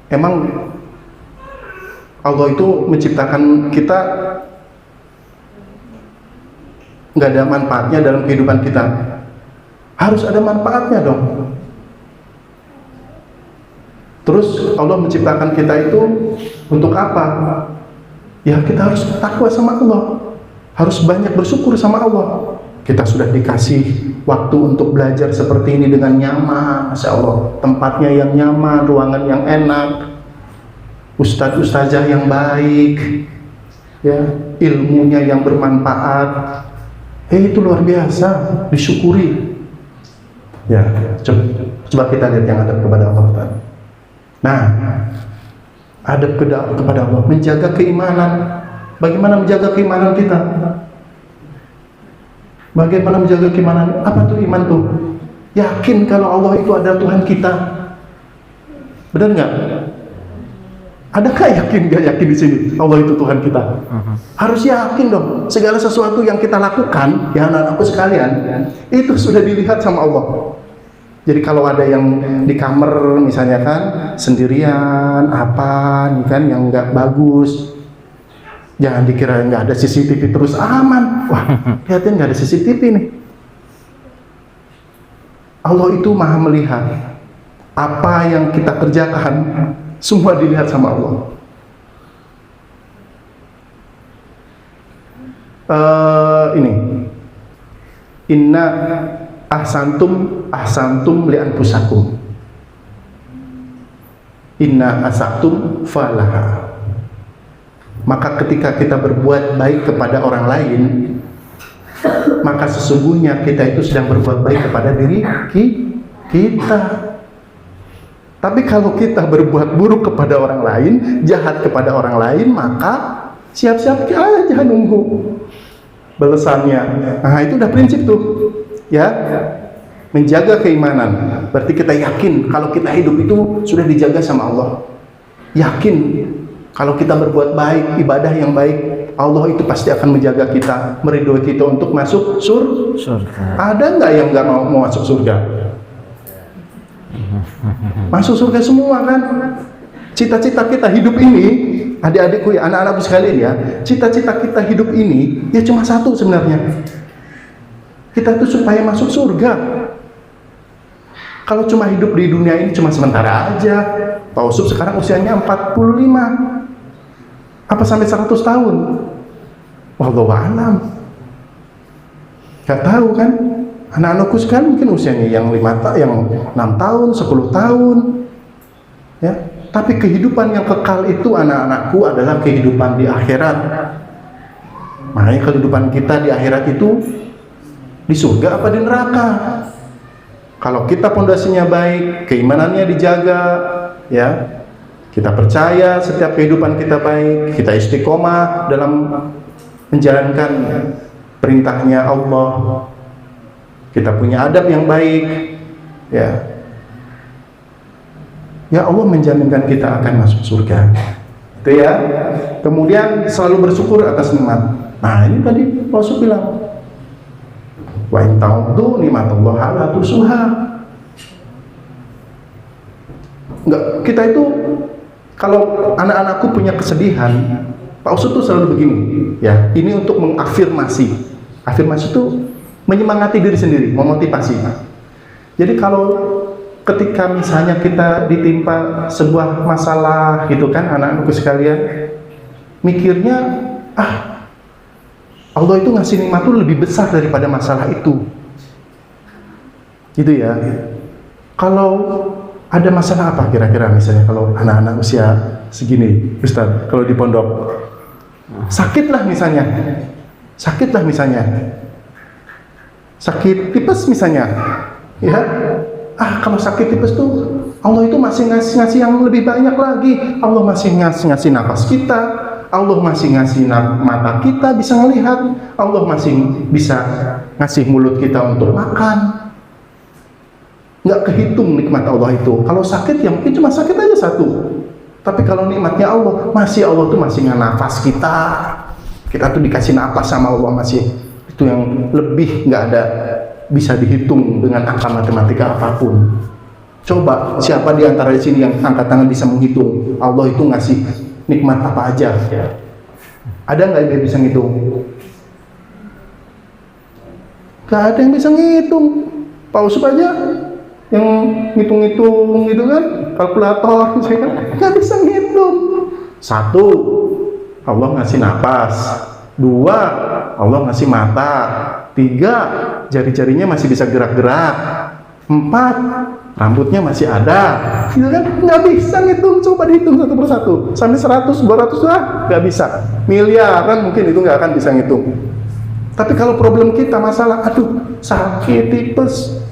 A: Emang Allah itu menciptakan kita nggak ada manfaatnya dalam kehidupan kita? Harus ada manfaatnya dong. Terus Allah menciptakan kita itu untuk apa? Ya kita harus takwa sama Allah, harus banyak bersyukur sama Allah. Kita sudah dikasih waktu untuk belajar seperti ini dengan nyaman, Masya Allah. Tempatnya yang nyaman, ruangan yang enak, ustadz-ustazah yang baik, ya, ilmunya yang bermanfaat. Itu luar biasa, disyukuri. Ya, coba kita lihat yang adab kepada Allah. Nah, adab kepada Allah, menjaga keimanan. Bagaimana menjaga keimanan kita? Bagaimana menjaga keimanan? Apa tuh iman tuh? Yakin kalau Allah itu adalah Tuhan kita. Benar nggak? Adakah yakin nggak yakin di sini Allah itu Tuhan kita? Harus yakin dong. Segala sesuatu yang kita lakukan, ya anak-anakku sekalian, itu sudah dilihat sama Allah. Jadi kalau ada yang di kamar misalnya kan sendirian apa nih kan yang nggak bagus, jangan dikira nggak ada CCTV terus aman. Wah, lihatin nggak ada CCTV nih. Allah itu maha melihat apa yang kita kerjakan, semua dilihat sama Allah. Ini inna ahsantum li anfusakum, inna asatum falaha. Maka ketika kita berbuat baik kepada orang lain, maka sesungguhnya kita itu sedang berbuat baik kepada diri kita. Tapi kalau kita berbuat buruk kepada orang lain, jahat kepada orang lain, maka siap-siap aja nunggu balasannya. Nah, itu udah prinsip tuh, ya. Menjaga keimanan. Berarti kita yakin kalau kita hidup itu sudah dijaga sama Allah. Yakin kalau kita berbuat baik, ibadah yang baik, Allah itu pasti akan menjaga kita, meridhoi kita untuk masuk surga. Ada nggak yang nggak mau masuk surga? Masuk surga semua kan? Cita-cita kita hidup ini, adik-adikku ya, anak-anakku sekalian ya, cita-cita kita hidup ini ya cuma satu sebenarnya. Kita tuh supaya masuk surga. Kalau cuma hidup di dunia ini cuma sementara aja. Pak Usup sekarang usianya 45. Apa sampai 100 tahun? Wallahu a'lam. Gak tahu kan? Anak-anakku sekarang mungkin usianya yang 6 tahun, 10 tahun. Ya. Tapi kehidupan yang kekal itu anak-anakku adalah kehidupan di akhirat. Makanya kehidupan kita di akhirat itu di surga apa di neraka? Kalau kita pondasinya baik, keimanannya dijaga, ya, kita percaya setiap kehidupan kita baik, kita istiqomah dalam menjalankan perintahnya Allah, kita punya adab yang baik, ya. Ya Allah menjaminkan kita akan masuk surga. Itu ya. Kemudian selalu bersyukur atas nikmat. Nah, ini tadi Rasul bilang, wa in ta'uddu nikmatallahi la tuhsuha. Enggak, kita itu kalau anak-anakku punya kesedihan, Pak Ustadz tuh selalu begini, ya. Ini untuk mengafirmasi. Afirmasi itu menyemangati diri sendiri, memotivasi. Jadi kalau ketika misalnya kita ditimpa sebuah masalah gitu kan, anak-anakku sekalian, mikirnya Allah itu ngasih nikmat itu lebih besar daripada masalah itu, gitu ya. Kalau ada masalah apa kira-kira misalnya kalau anak-anak usia segini, Ustaz, kalau di pondok sakit misalnya, sakit tipes misalnya, ya. Kalau sakit tipes tuh Allah itu masih ngasih yang lebih banyak lagi. Allah masih ngasih nafas kita, Allah masih ngasih mata kita bisa melihat, Allah masih bisa ngasih mulut kita untuk makan. Nggak kehitung nikmat Allah itu. Kalau sakit ya mungkin cuma sakit aja satu. Tapi kalau nikmatnya Allah tuh masih nafas kita. Kita tuh dikasih nafas sama Allah, masih itu yang lebih nggak ada bisa dihitung dengan angka matematika apapun. Coba siapa di antara di sini yang angkat tangan bisa menghitung Allah itu ngasih nikmat apa aja? Ada nggak yang bisa ngitung? Gak ada yang bisa ngitung. Pak Usup aja yang ngitung-ngitung gitu kan, kalkulator misalnya, nggak bisa ngitung. 1, Allah ngasih napas. 2, Allah ngasih mata. 3, jari-jarinya masih bisa gerak-gerak. 4, rambutnya masih ada. Gitu kan? Nggak bisa ngitung, coba dihitung satu persatu. Sampai 100, 200 lah, nggak bisa. Miliaran mungkin itu nggak akan bisa ngitung. Tapi kalau problem kita masalah, sakit tipes,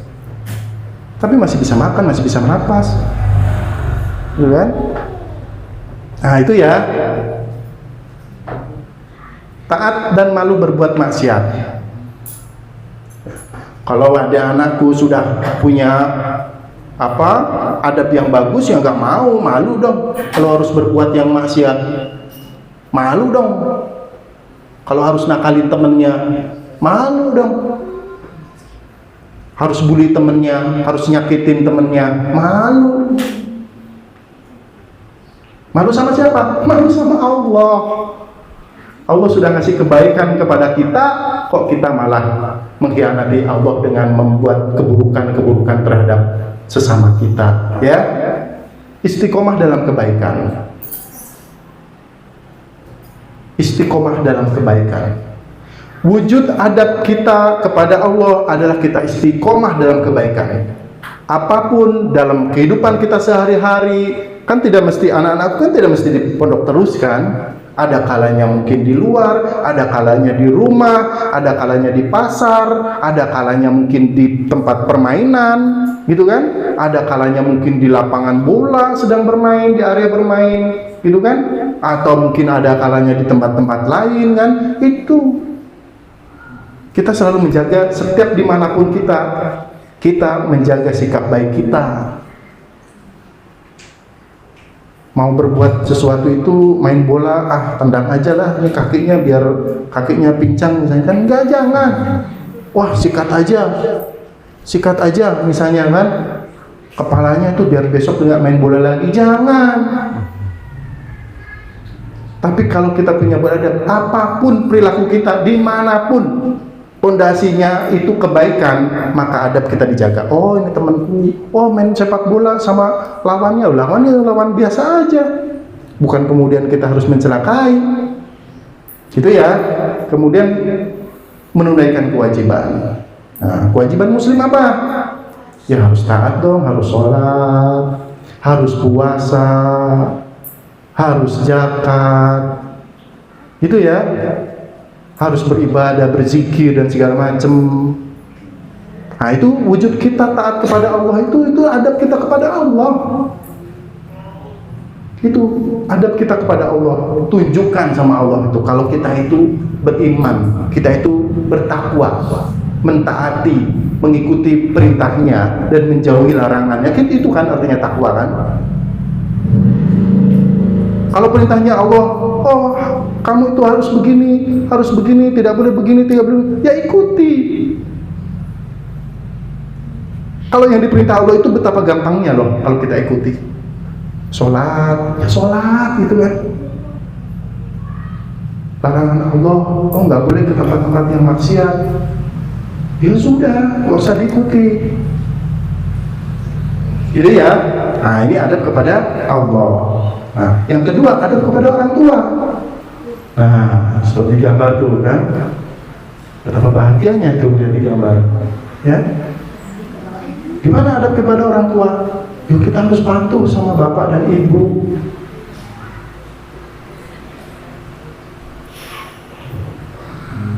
A: tapi masih bisa makan, masih bisa bernapas, gitu kan? Nah itu ya. Taat dan malu berbuat maksiat. Kalau ada anakku sudah punya adab yang bagus, ya nggak mau, malu dong. Kalau harus berbuat yang maksiat, malu dong. Kalau harus nakalin temennya, malu dong. harus bully temennya, harus nyakitin temennya. Malu. Malu sama siapa? Malu sama Allah. Allah sudah ngasih kebaikan kepada kita, kok kita malah mengkhianati Allah dengan membuat keburukan-keburukan terhadap sesama kita, ya? Istiqomah dalam kebaikan. Istiqomah dalam kebaikan. Wujud adab kita kepada Allah adalah kita istiqomah dalam kebaikan. Apapun dalam kehidupan kita sehari-hari, kan tidak mesti anak-anak kan tidak mesti di pondok terus kan. Ada kalanya mungkin di luar, ada kalanya di rumah, ada kalanya di pasar, ada kalanya mungkin di tempat permainan, gitu kan? Ada kalanya mungkin di lapangan bola sedang bermain, di area bermain, gitu kan? Atau mungkin ada kalanya di tempat-tempat lain kan? Itu kita selalu menjaga setiap dimanapun kita menjaga sikap baik kita. Mau berbuat sesuatu itu main bola, tendang aja lah ini kakinya biar kakinya pincang misalnya kan, enggak, jangan. Wah, sikat aja misalnya kan, kepalanya itu biar besok nggak main bola lagi, jangan. Tapi kalau kita punya beradab, apapun perilaku kita dimanapun pondasinya itu kebaikan, maka adab kita dijaga. Oh, ini temanku, oh main sepak bola sama lawannya lawan biasa aja, bukan kemudian kita harus mencelakai, gitu ya. Kemudian menunaikan kewajiban. Nah, kewajiban muslim apa? Ya harus taat dong, harus sholat, harus puasa, harus zakat, gitu ya. Harus beribadah, berzikir dan segala macam. Nah, itu wujud kita taat kepada Allah, itu adab kita kepada Allah. Itu adab kita kepada Allah, tunjukkan sama Allah itu kalau kita itu beriman, kita itu bertakwa, mentaati, mengikuti perintahnya dan menjauhi larangannya. Itu kan artinya takwa kan? Kalau perintahnya Allah, oh kamu itu harus begini, tidak boleh begini, ya ikuti. Kalau yang diperintah Allah itu betapa gampangnya loh kalau kita ikuti. Sholat, ya sholat gitu kan. Larangan Allah, oh nggak boleh ke tempat-tempat yang maksiat. Ya sudah, nggak usah diikuti. Gitu ya. Nah, ini adab kepada Allah. Nah, yang kedua adab kepada orang tua. Nah, seperti gambar tuh kan, betapa bahagianya tuh lihat di gambar, ya. Gimana adab kepada orang tua? Yuk kita harus patuh sama bapak dan ibu.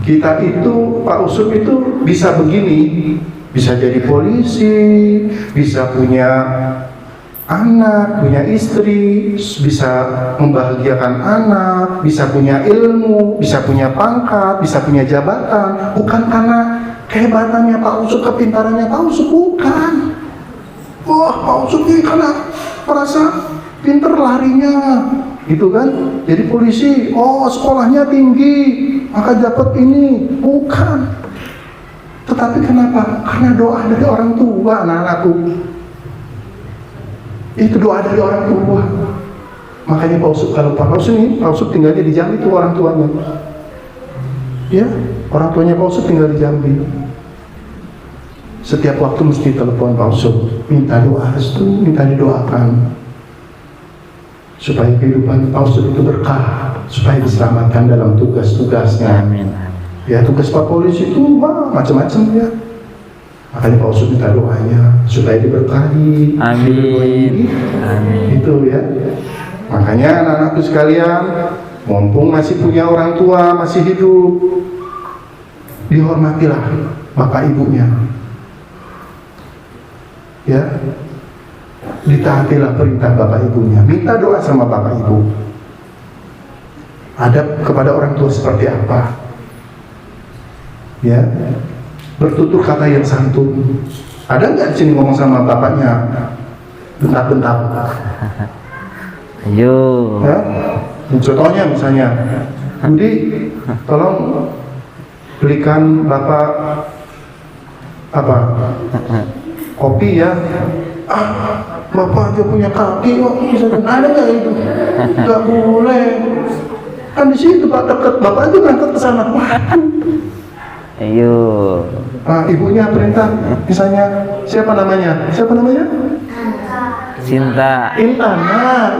A: Kita itu, Pak Usut itu bisa begini, bisa jadi polisi, bisa punya anak, punya istri, bisa membahagiakan anak, bisa punya ilmu, bisa punya pangkat, bisa punya jabatan, bukan karena kehebatannya Pak Usut, kepintarannya Pak Usut, bukan. Wah, Pak Usut ini karena merasa pinter larinya, gitu kan? Jadi polisi, oh sekolahnya tinggi, maka dapat ini, bukan. Tetapi kenapa? Karena doa dari orang tua, anak-anakku. Itu doa dari orang tua. Makanya Pak Usut, kalau Pak Usut tinggalnya di Jambi, itu orang tuanya. Ya, orang tuanya Pak Usut tinggal di Jambi. Setiap waktu mesti telepon Pak Usut, minta doa restu, minta didoakan supaya kehidupan Pak Usut itu berkah, supaya diselamatkan dalam tugas-tugasnya.
B: Amin.
A: Ya, tugas Pak Polisi itu macam-macam ya. Makanya Pak Usut minta doanya supaya diberkahi.
B: Amin. Amin.
A: Itu ya. Makanya anak-anakku sekalian, mumpung masih punya orang tua, masih hidup, dihormatilah bapak ibunya. Ya. Ditaatilah perintah bapak ibunya. Minta doa sama bapak ibu. Adab kepada orang tua seperti apa? Ya. Bertutur kata yang santun. Ada nggak di sini ngomong sama bapaknya bentak-bentak?
B: Ayo.
A: Ya? Contohnya misalnya, Budi, tolong belikan bapak Apa? Kopi ya. Bapak aja punya kaki kok, ada nggak itu? Nggak boleh. Kan di situ Pak deket, Bapak aja berangkat ke sana.
B: Ayo.
A: Ibunya perintah, misalnya siapa namanya? Siapa namanya?
B: Cinta.
A: Intan.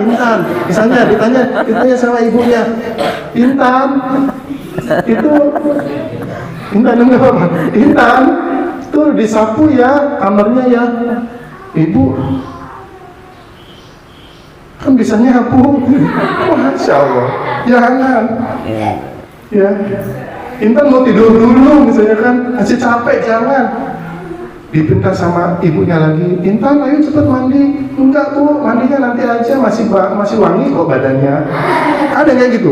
A: Intan. Misalnya ditanya sama ibunya, Intan, itu Intan enggak apa? Intan, tuh disapu ya kamarnya ya. Ibu kan bisa nyapu. Masya Allah, jangan. Ya, Intan mau tidur dulu misalnya kan, masih capek, jangan. Dipinta sama ibunya lagi, Intan ayo cepet mandi. Enggak tuh, mandinya nanti aja, masih wangi kok badannya. Ada kayak gitu?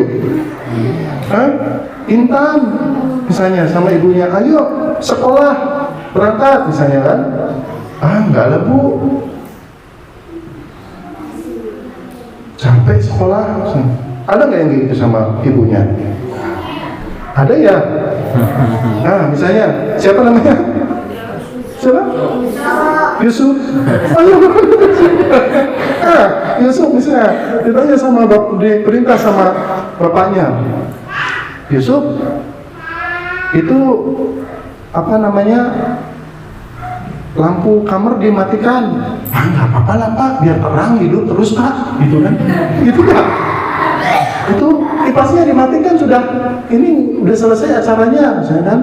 A: Intan misalnya sama ibunya, ayo sekolah berangkat misalnya kan. Enggak lah Bu, sampai sekolah. Ada nggak yang gitu sama ibunya? Ada ya? Misalnya siapa namanya? Siapa? Yusuf. Yusuf misalnya ditanya sama diperintah sama bapaknya, Yusuf, itu apa namanya, lampu kamar dimatikan. Nggak apa-apa lah Pak, biar terang hidup terus Pak, gitu kan? Gitu Pak. Itu kipasnya dimatikan sudah, ini udah selesai acaranya, misalnya kan?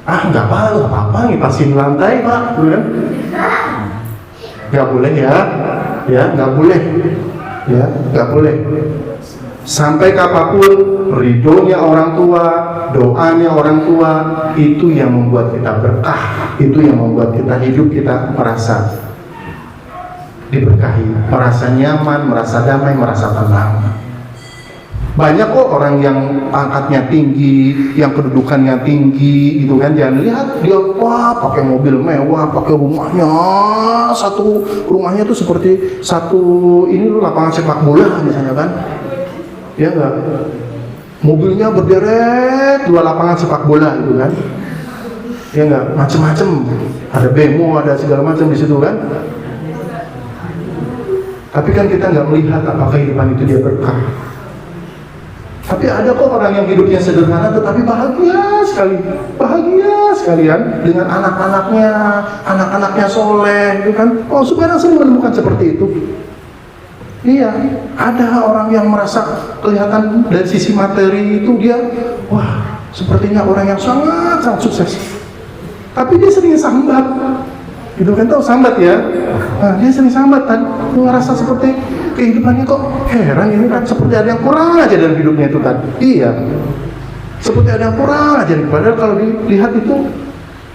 A: Nggak apa-apa, ngipasin lantai Pak, gitu kan? Nggak boleh ya, nggak boleh, nggak boleh. Sampai kapanpun ridhonya orang tua, doanya orang tua, itu yang membuat kita berkah, itu yang membuat kita hidup, kita merasa diberkahi, merasa nyaman, merasa damai, merasa tenang. Banyak kok orang yang pangkatnya tinggi, yang kedudukannya tinggi, gitu kan. Jangan lihat dia, wah pakai mobil mewah, pakai rumahnya, satu rumahnya tuh seperti satu ini loh, lapangan sepak bola misalnya kan. Ya enggak, mobilnya berderet 2 lapangan sepak bola gitu kan. Ya enggak, macem-macem, ada bemo, ada segala macam di situ kan. Tapi kan kita nggak melihat apakah kehidupan itu dia berkah. Tapi ada kok orang yang hidupnya sederhana tetapi bahagia sekali kan, dengan anak-anaknya soleh, gitu kan. Oh, sekarang sering menemukan seperti itu. Iya, ada orang yang merasa kelihatan dari sisi materi itu dia, wah, sepertinya orang yang sangat sukses. Tapi dia sering sambat, gitu kan, tahu sambat ya? Dia sering sambat kan, ngerasa seperti kehidupannya kok heran ini kan, seperti ada yang kurang aja dalam hidupnya itu kan. Iya, seperti ada yang kurang aja. Padahal kalau dilihat itu,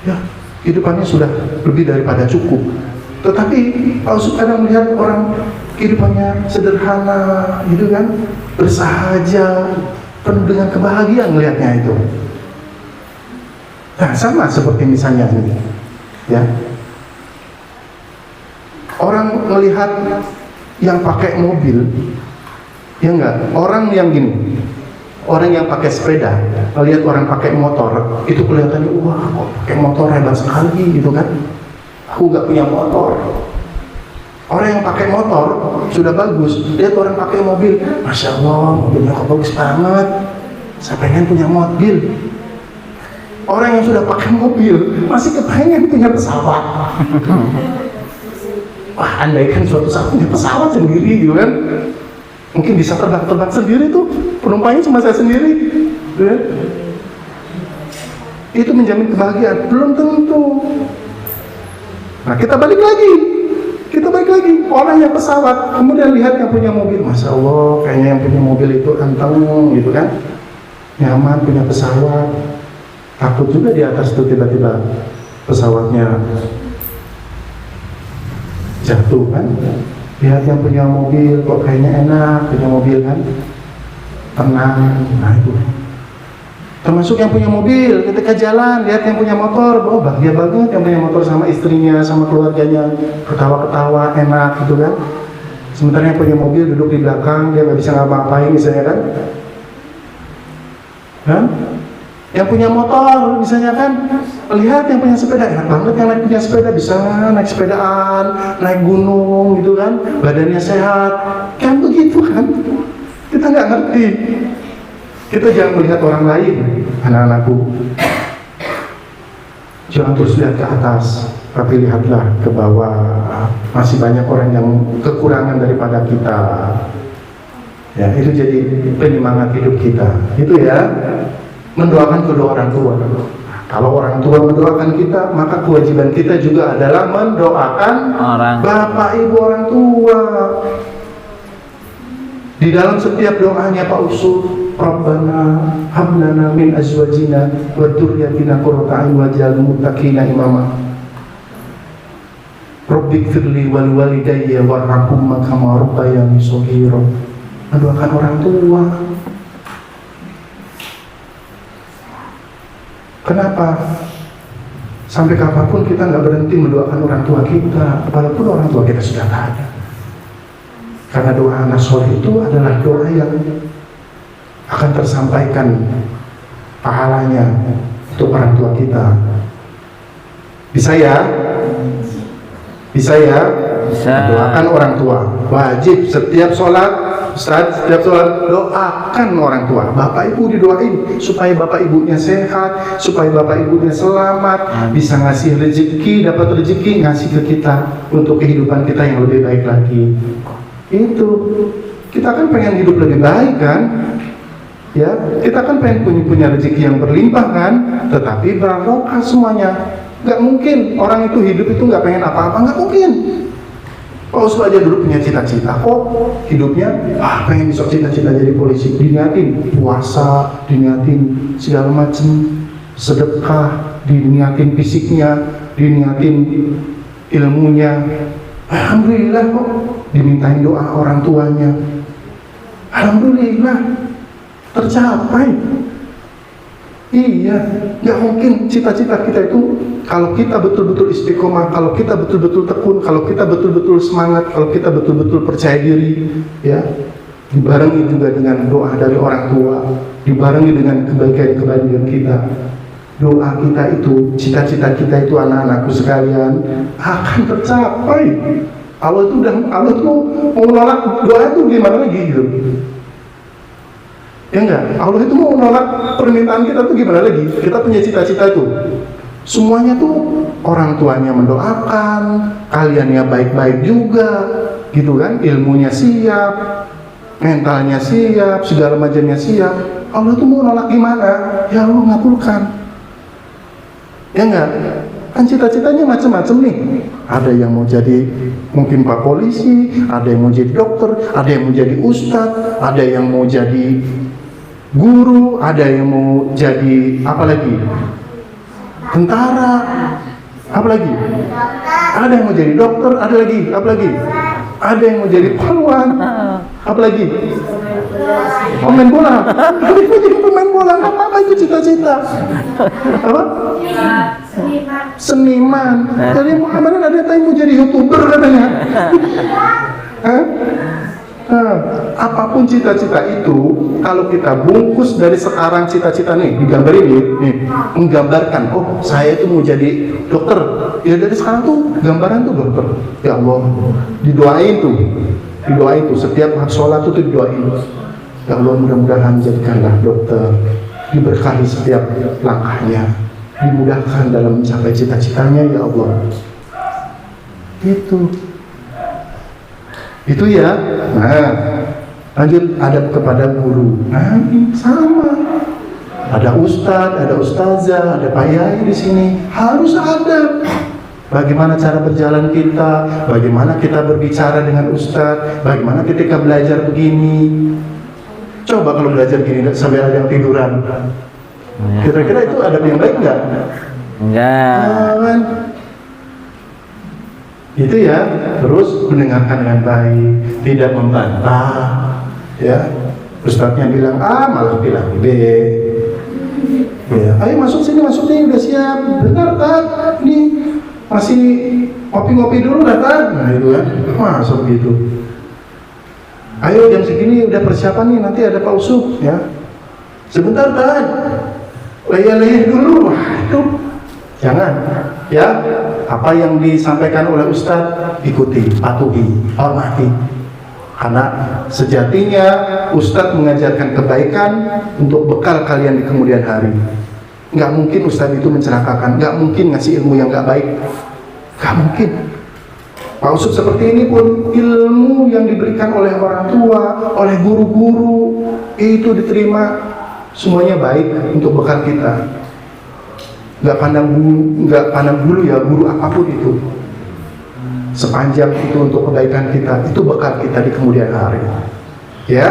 A: ya kehidupannya sudah lebih daripada cukup. Tetapi kalau kadang melihat orang kehidupannya sederhana, gitu kan, bersahaja, penuh dengan kebahagiaan melihatnya itu. Nah, sama seperti misalnya ini, ya. Orang melihat yang pakai mobil, ya enggak, orang yang gini, orang yang pakai sepeda, melihat orang pakai motor, itu kelihatannya, wah, kok pakai motor hebat sekali, gitu kan. Aku nggak punya motor. Orang yang pakai motor sudah bagus, lihat orang pakai mobil, Masya Allah, mobilnya kok bagus banget, saya pengen punya mobil. Orang yang sudah pakai mobil masih kepengen punya pesawat. Wah, andaikan suatu saat punya pesawat sendiri, gitu kan, mungkin bisa terbang sendiri tuh, penumpangnya cuma saya sendiri, gitu kan? Itu menjamin kebahagiaan? Belum tentu. Nah, kita balik lagi, orang yang pesawat, kemudian lihat yang punya mobil, Masya Allah, kayaknya yang punya mobil itu anteng, gitu kan, nyaman, punya pesawat. Takut juga di atas itu tiba-tiba pesawatnya jatuh kan. Lihat yang punya mobil, kok kayaknya enak punya mobil kan, tenang. Nah itu termasuk yang punya mobil, ketika jalan lihat yang punya motor, oh bahagia banget yang punya motor sama istrinya, sama keluarganya, ketawa-ketawa enak gitu kan. Sementara yang punya mobil duduk di belakang, dia nggak bisa ngapa-ngapain misalnya kan. Yang punya motor misalnya kan, lihat yang punya sepeda, enak banget yang punya sepeda, bisa naik sepedaan, naik gunung gitu kan, badannya sehat, kan begitu kan. Kita nggak ngerti. Kita jangan melihat orang lain, anak-anakku. Jangan terus lihat ke atas, tapi lihatlah ke bawah. Masih banyak orang yang kekurangan daripada kita. Ya, itu jadi penyemangat hidup kita. Itu ya, mendoakan kedua orang tua. Kalau orang tua mendoakan kita, maka kewajiban kita juga adalah mendoakan bapak ibu orang tua. Di dalam setiap doanya Pak Usul, Rabbana hablana min azwajina wa dzurriyyatina qurrata a'yun waj'alna muttaqina imama. Rabbighfirli wal walidayya warhamhuma kama rabbayani shaghira. Mendoakan orang tua. Kenapa? Sampai kapanpun kita nggak berhenti mendoakan orang tua kita, walaupun orang tua kita sudah tak ada. Karena doa anak soleh itu adalah doa yang akan tersampaikan pahalanya untuk orang tua kita. Bisa ya? Bisa ya?
B: Bisa.
A: Doakan orang tua. Wajib setiap sholat, Ustaz, setiap sholat doakan orang tua. Bapak ibu didoain supaya bapak ibunya sehat, supaya bapak ibunya selamat, bisa ngasih rezeki, dapat rezeki ngasih ke kita untuk kehidupan kita yang lebih baik lagi. Itu kita kan pengen hidup lebih baik kan, ya kita kan pengen punya rezeki yang berlimpah kan, tetapi barokah semuanya. Nggak mungkin orang itu hidup itu nggak pengen apa-apa, nggak mungkin. Pak Usul aja dulu punya cita-cita kok hidupnya, pengen besok cita-cita jadi polisi, diniatin puasa, diniatin segala macam sedekah, diniatin fisiknya, diniatin ilmunya. Alhamdulillah kok dimintain doa orang tuanya. Alhamdulillah tercapai. Iya, nggak mungkin cita-cita kita itu kalau kita betul-betul istiqomah, kalau kita betul-betul tekun, kalau kita betul-betul semangat, kalau kita betul-betul percaya diri, ya, dibarengi juga dengan doa dari orang tua, dibarengi dengan kebaikan-kebaikan kita. Doa kita itu, cita-cita kita itu anak-anakku sekalian akan tercapai. Allah itu mau nolak doa itu gimana lagi gitu? Ya enggak? Allah itu mau nolak permintaan kita tuh gimana lagi? Kita punya cita-cita itu. Semuanya tuh orang tuanya mendoakan, kaliannya baik-baik juga, gitu kan? Ilmunya siap, mentalnya siap, segala macamnya siap. Allah tuh mau nolak gimana? Ya Allah ngabulkan. Ya enggak? Kan cita-citanya macam-macam nih. Ada yang mau jadi mungkin Pak Polisi, ada yang mau jadi dokter, ada yang mau jadi ustadz, ada yang mau jadi guru, ada yang mau jadi apa lagi? Tentara, apa lagi? Ada yang mau jadi dokter, ada lagi, apa lagi? Ada yang mau jadi polwan, apa lagi? Pemain bola. Ada yang mau jadi pemain bola, apa itu cita-cita? Apa? Seniman. Jadi kemarin ada yang mau jadi YouTuber katanya. Apapun cita-cita itu, kalau kita bungkus dari sekarang cita-cita nih, digambar ini, nih, menggambarkan, oh saya itu mau jadi dokter. Ya dari sekarang tuh gambaran tuh dokter. Ya Allah, didoain tuh, setiap sholat tuh didoain. Ya Allah, mudah-mudahan jadikanlah dokter, diberkahi setiap langkahnya, dimudahkan dalam mencapai cita-citanya ya Allah. Itu ya. Nah, lanjut adab kepada guru. Nah, sama. Ada ustadz, ada ustazah, ada pak yai di sini. Harus adab. Bagaimana cara berjalan kita, bagaimana kita berbicara dengan ustadz, bagaimana ketika belajar begini. Coba kalau belajar gini sampai ada yang tiduran. Kira-kira itu adab yang baik nggak? Enggak. Itu ya, terus mendengarkan dengan baik, tidak membantah, ya. Ustadznya bilang A, malah bilang B. Ya, ayo masuk sini, udah siap. Bentar, Tat, ini masih ngopi-ngopi dulu, Tat. Nah itu kan, masuk gitu. Ayo jam segini udah persiapan nih, nanti ada Pak Usuf, ya. Sebentar, Tat. leyeh-leyeh dulu. Wah, itu jangan. Ya, apa yang disampaikan oleh Ustadz ikuti, patuhi, hormati. Karena sejatinya Ustadz mengajarkan kebaikan untuk bekal kalian di kemudian hari. Nggak mungkin Ustadz itu mencelakakan, nggak mungkin ngasih ilmu yang nggak baik, nggak mungkin. Pak Ustadz seperti ini pun ilmu yang diberikan oleh orang tua, oleh guru-guru itu diterima semuanya baik untuk bekal kita. Nggak pandang bulu ya guru apapun itu. Sepanjang itu untuk kebaikan kita, itu bekal kita di kemudian hari. Ya,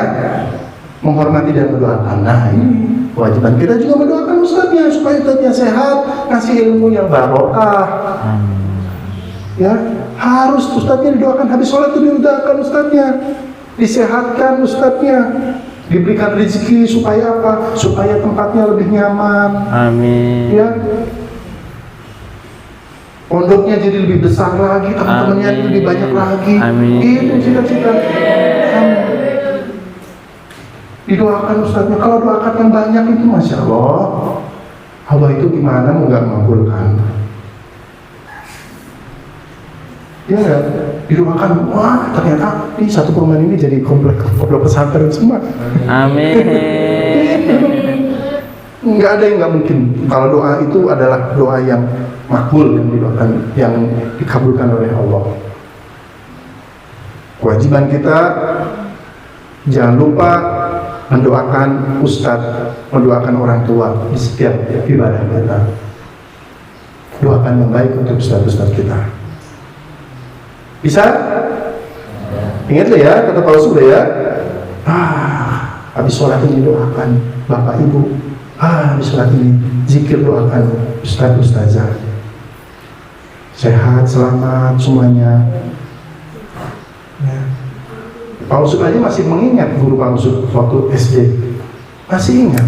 A: menghormati dan mendoakan. Nah, ini kewajiban kita juga mendoakan ustadznya supaya ustadznya sehat, kasih ilmu yang barokah. Ya, harus ustadznya didoakan, habis sholat itu didoakan ustadznya, disehatkan ustadznya, diberikan rezeki supaya apa? Supaya tempatnya lebih nyaman.
F: Amin.
A: Ya. Pondoknya jadi lebih besar lagi, teman-temannya lebih banyak lagi.
F: Amin.
A: Itu cita-cita. Didoakan ustadznya. Kalau doakan yang banyak itu masya Allah, Allah itu gimana mau nggak mengabulkan? Ya nggak? Didoakan, wah ternyata di satu perumahan ini jadi komplek pesantren semua.
F: Amin.
A: Nggak ada yang nggak mungkin. Kalau doa itu adalah doa yang makbul, yang didoakan, yang dikabulkan oleh Allah. Kewajiban kita jangan lupa mendoakan ustadz, mendoakan orang tua di setiap ibadah kita. Doakan yang baik untuk ustadz-ustadz kita. Bisa? Ingat lo ya, kata Pak Ustadz ya. Habis sholat ini doakan Bapak Ibu. Habis sholat ini zikir doakan Ustadz Ustazah. Sehat, selamat semuanya. Ya. Pak Ustadz aja masih mengingat guru Pak Ustadz waktu SD. Masih ingat.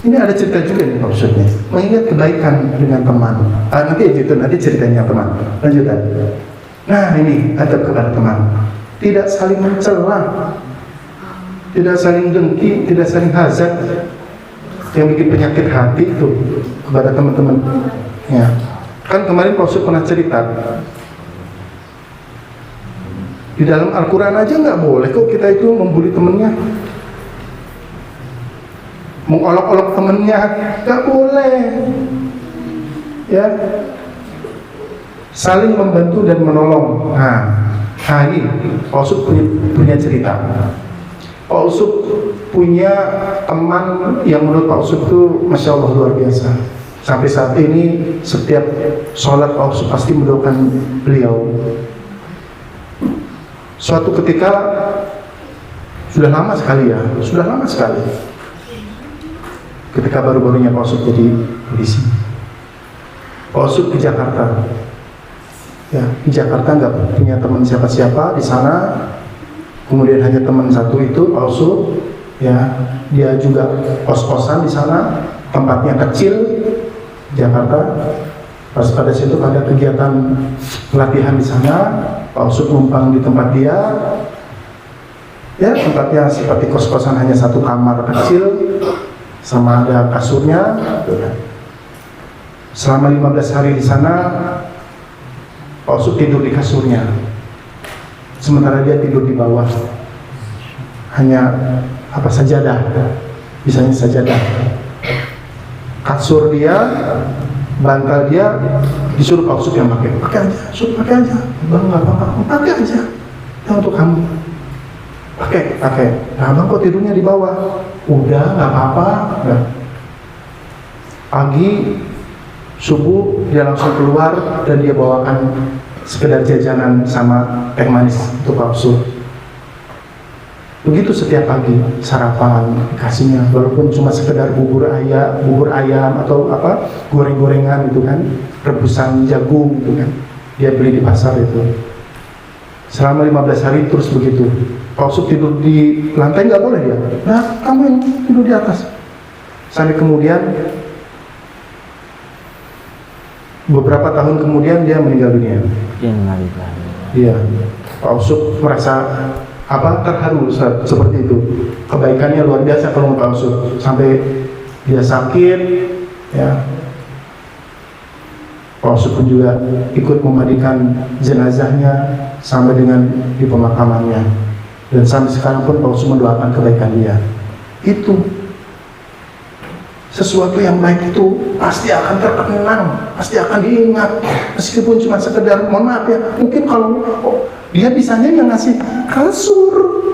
A: Ini ada cerita juga nih Pak Ustadznya. Mengingat kebaikan dengan teman. Nanti ceritanya teman. Lanjutan. Nah ini adab kepada teman. Tidak saling mencela, tidak saling dengki, tidak saling hasad. Yang bikin penyakit hati itu kepada teman-teman. Ya. Kan kemarin Pak Ustadz pernah cerita. Di dalam Al-Quran aja nggak boleh kok kita itu membuli temennya, mengolok-olok temennya, nggak boleh. Ya. Saling membantu dan menolong. Nah ini Pak Ustadz punya cerita. Pak Ustadz punya teman yang menurut Pak Ustadz itu masya Allah luar biasa. Sampai saat ini setiap sholat Pak Ustadz pasti mendoakan beliau. Suatu ketika sudah lama sekali, ketika baru-barunya Pak Ustadz jadi polisi. Pak Ustadz ke Jakarta. Ya, di Jakarta nggak punya teman siapa-siapa di sana. Kemudian hanya teman satu itu Pak Ustadz. Ya, dia juga kos-kosan di sana. Tempatnya kecil, Jakarta. Pas pada situ ada kegiatan pelatihan di sana. Pak Ustadz numpang di tempat dia. Ya, tempatnya seperti kos-kosan, hanya satu kamar kecil, sama ada kasurnya. Selama 15 hari di sana. Pak Ustadz tidur di kasurnya, sementara dia tidur di bawah. Hanya sajadah, bisanya sajadah. Kasur dia, bantal dia disuruh Pak Ustadz yang pakai aja, pakai aja, bang nggak apa-apa, pakai aja, itu untuk kamu. Pakai. Nah bang kok tidurnya di bawah? Udah nggak apa-apa. Pagi subuh dia langsung keluar dan dia bawakan sekedar jajanan sama teh manis untuk Pak Ustadz. Begitu setiap pagi sarapan dikasihnya, walaupun cuma sekedar bubur ayam atau goreng-gorengan itu kan, rebusan jagung itu kan, dia beli di pasar itu. Selama 15 hari terus begitu. Pak Ustadz tidur di lantai nggak boleh dia. Nah kamu yang tidur di atas. Sampai kemudian beberapa tahun kemudian dia meninggal dunia. Iya, Pak Ustadz merasa terharu seperti itu. Kebaikannya luar biasa kalau Pak Ustadz sampai dia sakit, ya, Pak Ustadz pun juga ikut memandikan jenazahnya sampai dengan di pemakamannya, dan sampai sekarang pun Pak Ustadz mendoakan kebaikan dia. Itu sesuatu yang baik itu pasti akan terkenang, pasti akan diingat, meskipun cuma sekedar, mohon maaf ya, mungkin kalau dia bisanya yang ngasih kasur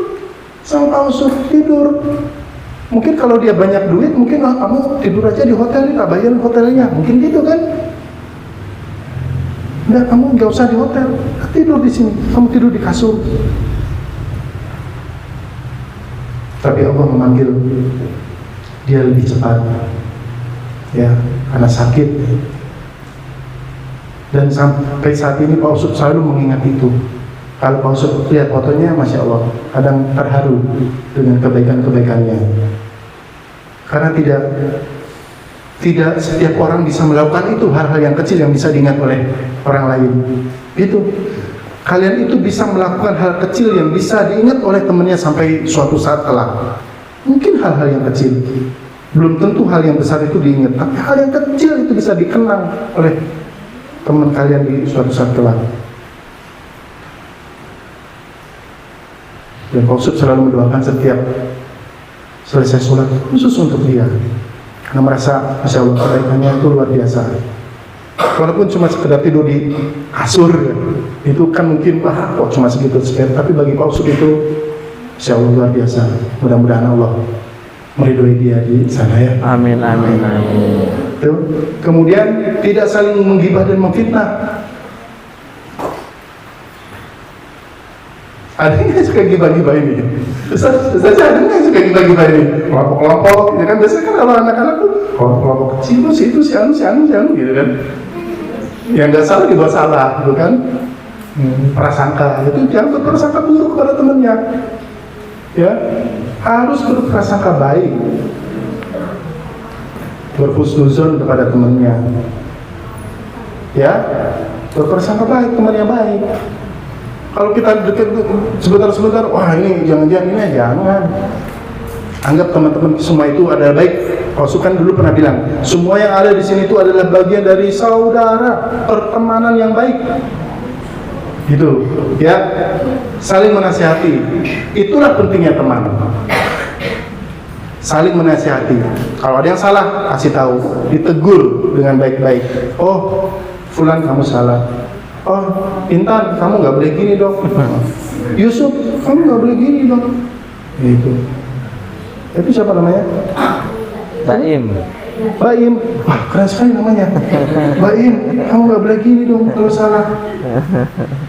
A: sama Pak Ustadz tidur. Mungkin kalau dia banyak duit, mungkin kamu tidur aja di hotel, tak bayar hotelnya, mungkin gitu kan? Udah, kamu nggak usah di hotel, tidur di sini, kamu tidur di kasur. Tapi Allah memanggil dia lebih cepat, ya, karena sakit. Dan sampai saat ini Pak Ustadz selalu mengingat itu. Kalau Pak Ustadz lihat fotonya, Masya Allah, kadang terharu dengan kebaikan-kebaikannya. Karena tidak setiap orang bisa melakukan itu, hal-hal yang kecil yang bisa diingat oleh orang lain. Itu kalian itu bisa melakukan hal kecil yang bisa diingat oleh temannya sampai suatu saat kelak. Mungkin hal-hal yang kecil, belum tentu hal yang besar itu diingat, tapi hal yang kecil itu bisa dikenang oleh teman kalian di suatu saat kelak. Dan Pak Ustadz selalu mendoakan setiap selesai sholat khusus untuk dia, karena merasa Masya Allah kebaikannya itu luar biasa. Walaupun cuma sekedar tidur di kasur, ya, itu kan mungkin kok cuma segitu, tapi bagi Pak Ustadz itu Masya Allah luar biasa. Mudah-mudahan Allah meridhoi dia di sana, ya.
F: Amin, amin, amin.
A: Tuh. Kemudian tidak saling menggibah dan memfitnah. Ada yang suka gibah-gibah ini? Ustaz ada yang suka gibah-gibah ini? Kelompok-kelompok, gitu kan? Biasanya kan kalau anak-anak tuh kelompok kecil tuh, si anu, gitu kan? Yang nggak salah dibuat salah, gitu kan? Prasangka, itu jangan berprasangka buruk kepada temannya. Ya, harus berprasangka baik, berhusnuzon kepada temannya. Ya, berprasangka baik, temannya baik. Kalau kita deket sebentar, wah ini jangan-jangan ini, jangan. Anggap teman-teman semua itu adalah baik. Rasul kan dulu pernah bilang, semua yang ada di sini itu adalah bagian dari saudara, pertemanan yang baik. Gitu, ya. Saling menasihati. Itulah pentingnya teman. Saling menasihati. Kalau ada yang salah, kasih tahu, ditegur dengan baik-baik. Oh, fulan kamu salah. Oh, Intan, kamu nggak boleh gini dong. Yusuf, kamu nggak boleh gini dong. Itu siapa namanya?
F: Baim.
A: Baim. Wah, keren sekali namanya. Baim, kamu nggak boleh gini dong kalau salah.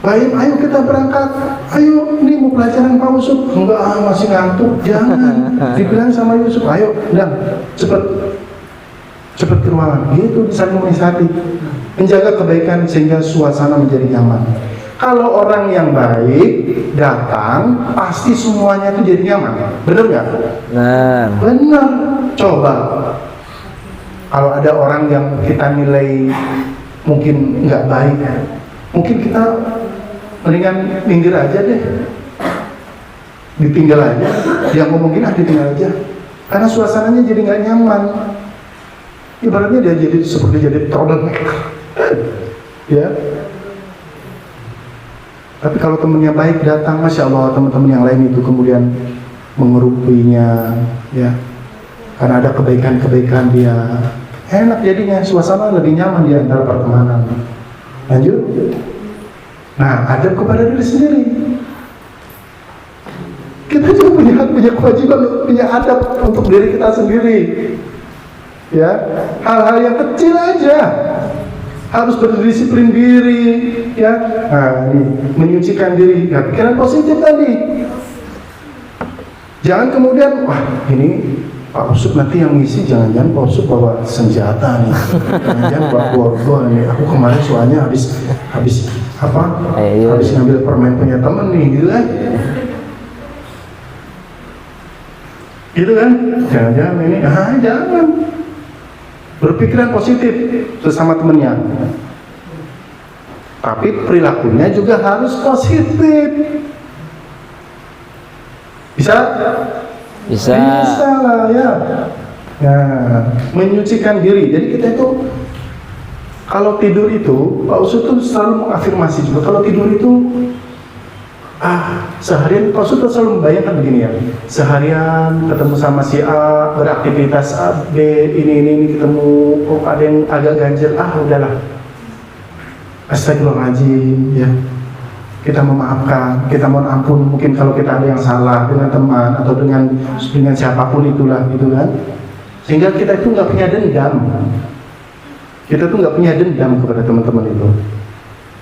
A: Baim, ayo kita berangkat. Ayo, ini mau pelajaran Pak Yusuf. Enggak, masih ngantuk. Jangan. Dibilang sama Yusuf, ayo, bilang, cepet ke ruangan. Gitu, saling menasihati. Menjaga kebaikan sehingga suasana menjadi nyaman. Kalau orang yang baik datang, pasti semuanya itu jadi nyaman. Benar nggak? Benar. Coba kalau ada orang yang kita nilai mungkin nggak baik, mungkin kita mendingan minggir aja deh, ditinggal aja. Dia ngomongin ditinggal aja, karena suasananya jadi nggak nyaman. Ibaratnya dia jadi seperti jadi troublemaker. Ya. Tapi kalau temennya baik datang, Masya Allah, teman-teman yang lain itu kemudian mengerupinya, ya, karena ada kebaikan-kebaikan dia, enak jadinya, suasana lebih nyaman di antara pertemanan. Lanjut. Nah, adab kepada diri sendiri. Kita juga punya kewajiban, punya adab untuk diri kita sendiri. Ya, hal-hal yang kecil aja. Harus berdisiplin diri, ya. Nah, ini menyucikan diri, ya, pikiran positif tadi. Jangan kemudian, wah ini Pak Usuk nanti yang ngisi, jangan-jangan Pak Usuk bawa senjata nih, jangan-jangan bawa borgol nih. Aku kemarin soalnya habis ngambil permen punya temen nih, gitu kan? Gitu kan? Jangan-jangan ini, jangan. Berpikiran positif sesama temannya, tapi perilakunya juga harus positif. Bisa lah, ya. Nah, menyucikan diri. Jadi kita itu kalau tidur itu, Pak Ustadz tuh selalu mengafirmasi juga. Kalau tidur itu, seharian Pak Ustadz tuh selalu membayangkan begini ya. Seharian ketemu sama si A, beraktivitas A, B, ini ketemu, kok ada yang agak ganjil, udahlah. Astagfirullahaladzim, ya. Kita memaafkan, kita mohon ampun. Mungkin kalau kita ada yang salah dengan teman atau dengan siapapun itulah, gitu kan. Sehingga kita itu nggak punya dendam. Kita tuh nggak punya dendam kepada teman-teman itu.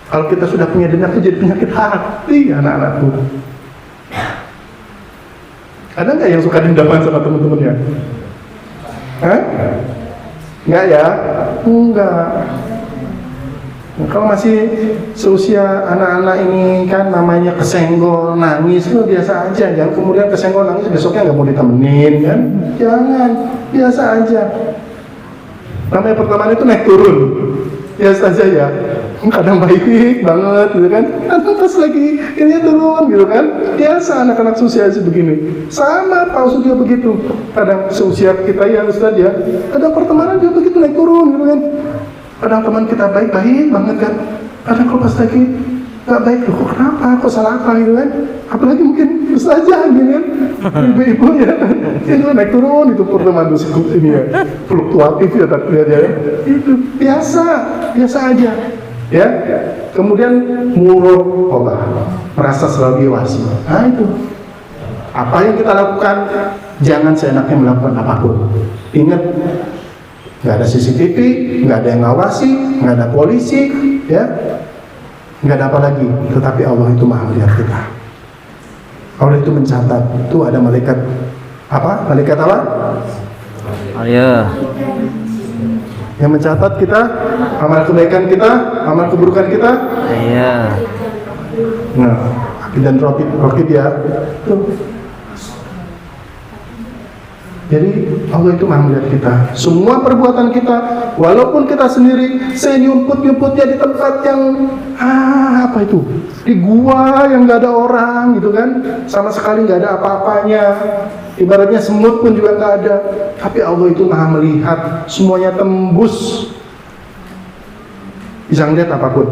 A: Kalau kita sudah punya dendam itu jadi penyakit hati anak-anakku. Ada nggak yang suka dendaman sama teman-temannya? Nggak ya? Enggak. Kalau masih seusia anak-anak ini kan namanya kesenggol, nangis, itu biasa aja. Jangan kemudian kesenggol, nangis, besoknya nggak mau ditemenin kan? Jangan, biasa aja. Namanya pertemanan itu naik turun, biasa saja ya. Kadang baik banget gitu kan, kadang pas lagi ini turun gitu kan. Biasa anak-anak seusia begini. Sama Pak Ustadz juga begitu. Kadang seusia kita ya Ustadz ya, kadang pertemanan juga begitu naik turun gitu kan. Kadang teman kita baik-baik banget kan, kadang kalau pas lagi gak baik, loh kenapa, kok salah apa gitu kan. Apalagi mungkin saja gitu kan, ibu-ibu ya, itu naik turun, itu pertemanan ini ya, fluktuatif ya, itu biasa aja ya. Kemudian muraqabah, merasa selalu diawasi. Nah itu, apa yang kita lakukan, jangan seenaknya melakukan apapun. Ingat, nggak ada CCTV, nggak ada yang ngawasi, nggak ada polisi, ya, nggak ada apa lagi. Tetapi Allah itu maha melihat kita. Allah itu mencatat. Itu ada malaikat apa? Malaikat apa?
F: Iya.
A: Yang mencatat kita, amal kebaikan kita, amal keburukan kita.
F: Iya.
A: Nah, Akid dan Rokid ya. Tuh. Jadi Allah itu maha melihat kita. Semua perbuatan kita, walaupun kita sendiri nyumput-nyumputnya di tempat yang apa itu, di gua yang nggak ada orang gitu kan, sama sekali nggak ada apa-apanya. Ibaratnya semut pun juga nggak ada. Tapi Allah itu maha melihat, semuanya tembus, bisa ngeliat apapun.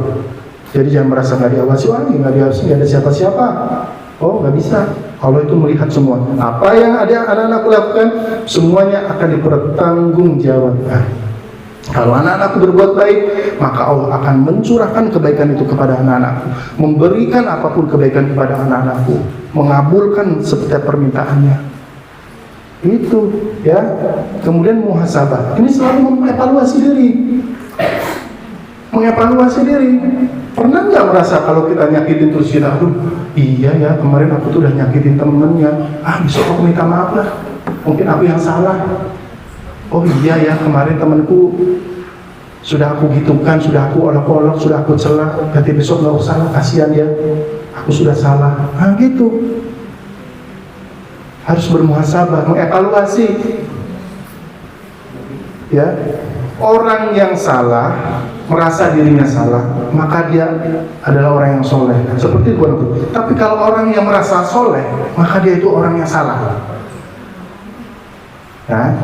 A: Jadi jangan merasa nggak diawasi, nggak diawasi, nggak ada siapa-siapa. Oh, nggak bisa. Allah itu melihat semua. Apa yang ada anak-anakku lakukan, semuanya akan dipertanggungjawabkan. Kalau anak-anakku berbuat baik, maka Allah akan mencurahkan kebaikan itu kepada anak-anakku, memberikan apapun kebaikan kepada anak-anakku, mengabulkan setiap permintaannya. Itu ya. Kemudian muhasabah. Ini selalu mengevaluasi diri. Mengevaluasi diri. Pernah nggak merasa kalau kita nyakitin terus kita, iya ya kemarin aku tuh udah nyakitin temennya, besok aku minta maaf lah, mungkin aku yang salah. Oh iya ya kemarin temanku sudah aku gitukan, sudah aku olok-olok, sudah aku celah, berarti besok nggak usah lah, kasihan ya, aku sudah salah. Gitu. Harus bermuhasabah, mengevaluasi. Ya, orang yang salah, merasa dirinya salah, maka dia adalah orang yang soleh. Seperti itu. Tapi kalau orang yang merasa soleh, maka dia itu orang yang salah. Nah,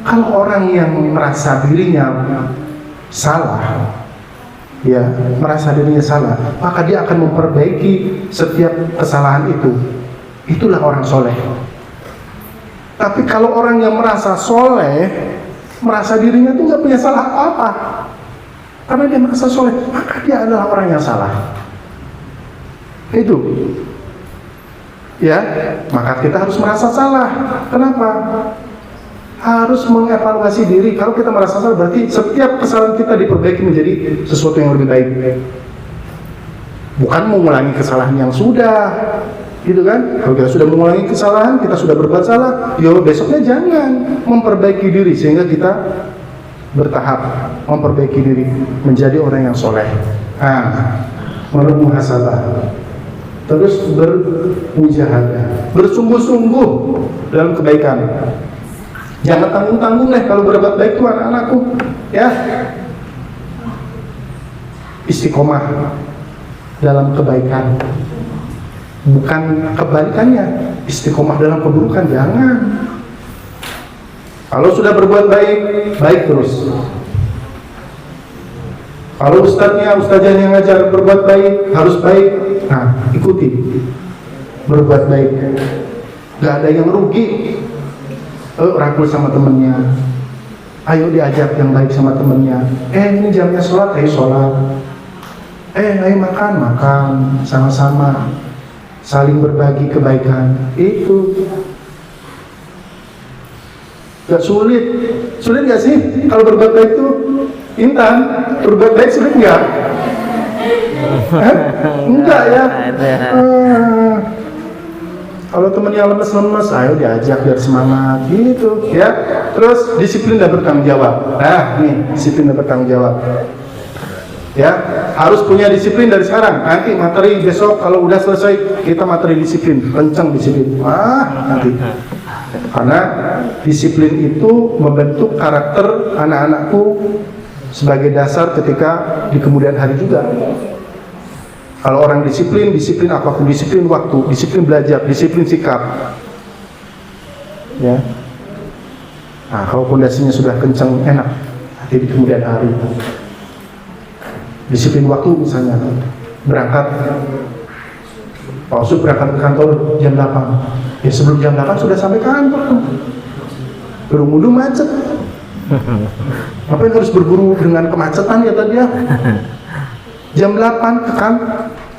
A: kalau orang yang merasa dirinya salah, ya, merasa dirinya salah, maka dia akan memperbaiki setiap kesalahan itu. Itulah orang soleh. Tapi kalau orang yang merasa soleh, merasa dirinya itu nggak punya salah apa-apa, karena dia merasa soleh, maka dia adalah orang yang salah. Itu ya, maka kita harus merasa salah. Kenapa? Harus mengevaluasi diri. Kalau kita merasa salah, berarti setiap kesalahan kita diperbaiki menjadi sesuatu yang lebih baik. Bukan mengulangi kesalahan yang sudah, gitu kan? Kalau kita sudah mengulangi kesalahan, kita sudah berbuat salah, besoknya jangan, memperbaiki diri sehingga kita bertahap memperbaiki diri menjadi orang yang soleh. Muhasabah, terus bermujahadah, bersungguh-sungguh dalam kebaikan. Jangan tanggung-tanggung deh kalau berbuat baik itu anak-anakku, ya. Istiqomah dalam kebaikan, bukan kebalikannya. Istiqomah dalam keburukan, jangan. Kalau sudah berbuat baik, baik terus. Kalau ustaznya yang ngajar berbuat baik, harus baik. Nah, ikuti. Berbuat baik. Gak ada yang rugi. Rangkul sama temennya. Ayo diajak yang baik sama temennya. Ini jamnya sholat, ayo sholat. Ayo makan sama-sama. Saling berbagi kebaikan. Itu gak sulit. Sulit gak sih kalau berbuat baik itu? Intan, berbuat baik sulit nggak? Enggak ya. Kalau temennya lemes-lemes, ayo diajak biar semangat gitu ya. Terus disiplin dan bertanggung jawab. Nah, nih disiplin dan bertanggung jawab. Ya, harus punya disiplin dari sekarang. Nanti materi besok kalau udah selesai kita materi disiplin, kencang disiplin. Nanti. Karena disiplin itu membentuk karakter anak-anakku sebagai dasar ketika di kemudian hari juga. Kalau orang disiplin apapun, disiplin waktu, disiplin belajar, disiplin sikap. Ya. Nah, kalau pondasinya sudah kencang, enak nanti di kemudian hari. Disiplin waktu misalnya, berangkat Pak Usut berangkat ke kantor jam 8. Ya sebelum jam 8 sudah sampai kantor. Berungu macet. Ngapain harus berburu dengan kemacetan ya tadi ya? Jam 8 ke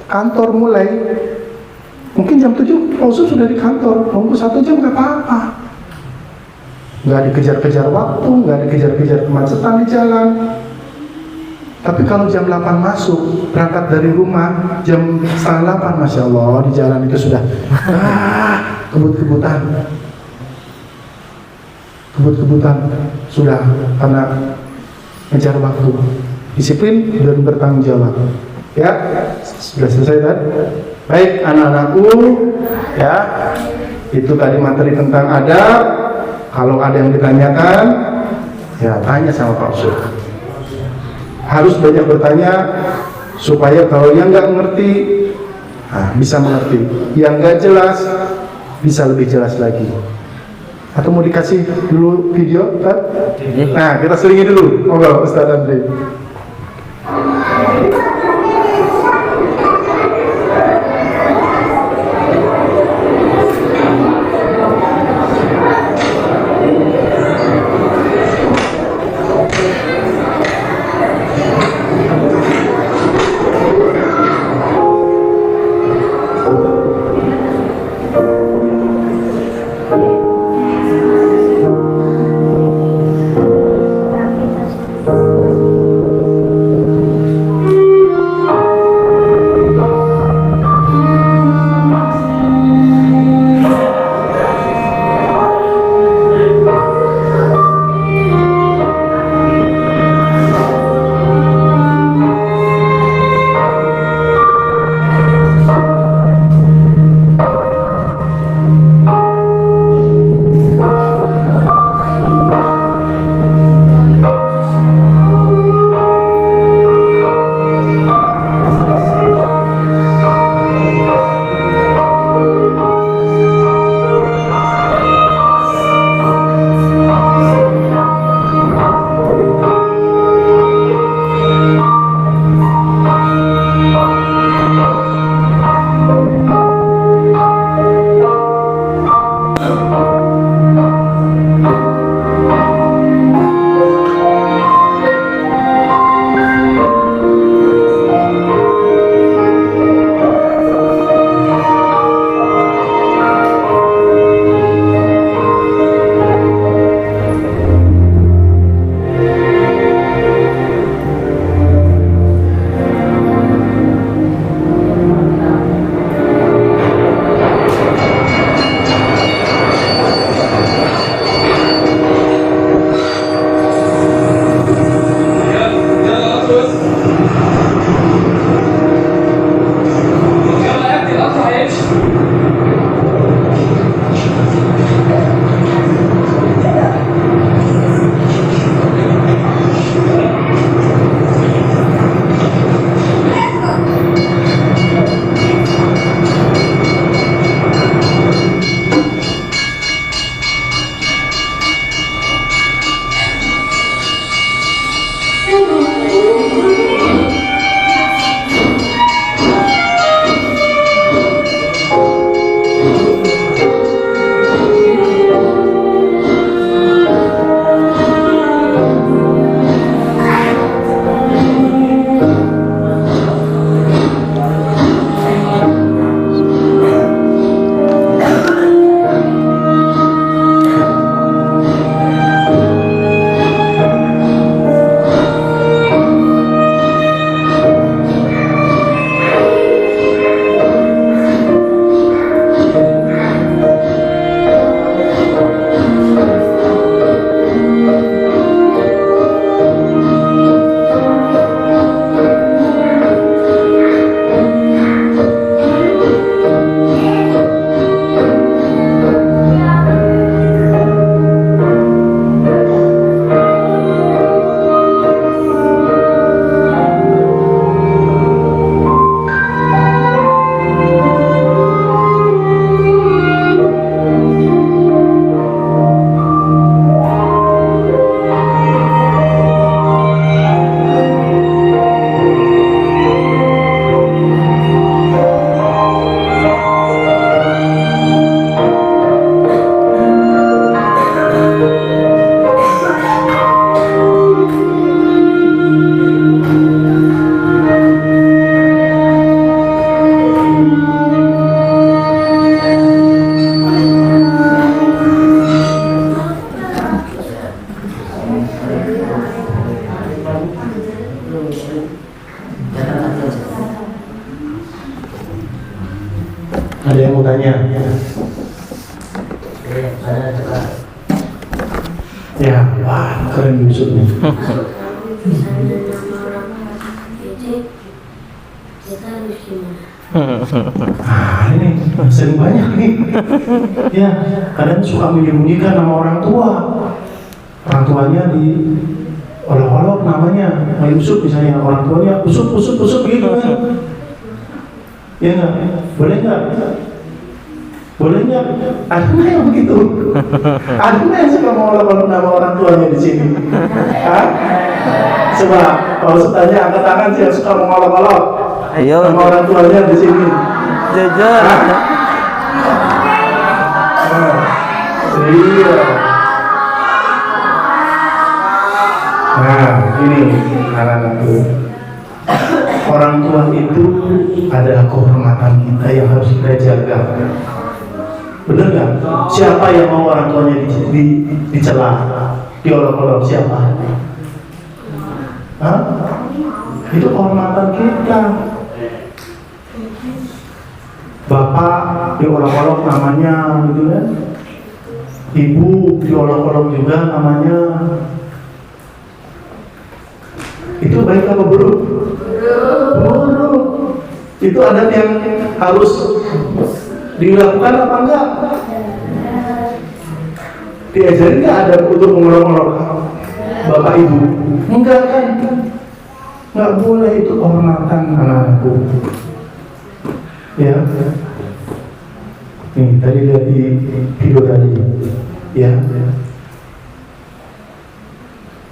A: kantor mulai. Mungkin jam 7 Pak Usut sudah di kantor. Nunggu 1 jam gak apa-apa. Gak dikejar-kejar waktu, gak dikejar-kejar kemacetan di jalan. Tapi kalau jam 8 masuk, berangkat dari rumah jam setengah 8, Masya Allah di jalan itu sudah kebut-kebutan sudah karena ngejar waktu. Disiplin dan bertanggung jawab. Ya, sudah selesai kan? Baik anak-anakku, ya itu tadi materi tentang adab. Kalau ada yang ditanyakan, ya tanya sama Pak Usut. Harus banyak bertanya supaya kalau yang nggak mengerti bisa mengerti, yang nggak jelas bisa lebih jelas lagi. Atau mau dikasih dulu video kan? Nah kita selingi dulu, monggo Ustaz Andri. Ya, wah, keren Yusuf nih.
C: Misalnya nama orang jadi kita harus gimana?
A: Nah, ini sering banyak nih. Ya, kadang suka menyembunyikan nama orang tua. Orang tuanya di olok-olok namanya, Yusuf misalnya, orang tuanya Usuf gitu kan. Ya nggak? Boleh nggak? Boleh nggak? Ada nggak yang begitu? Ada nggak yang suka mengolok-olok nama orang tuanya di sini? Hah? Coba, kalau tanya angkat tangan sih yang suka mengolok-olok
F: Ayo.
A: nama orang tuanya di sini.
F: Jujur.
A: Hah? Iya. Nah, ini anak-anakku. Orang tua itu adalah kehormatan kita yang harus kita jaga. Benar nggak? Siapa yang mau orang tuanya dicela, diolok-olok, siapa? Hah? Itu kehormatan kita. Bapak diolok-olok namanya, gitu kan? Ibu diolok-olok juga namanya. Itu baik apa buruk? Buruk. Itu adat yang harus dilakukan apa enggak? Diajarin nggak ada untuk mengolok-olok bapak ibu? Enggak kan? Nggak boleh, itu kehormatan anakku. Ya. Nih tadi lihat di video tadi. Ya.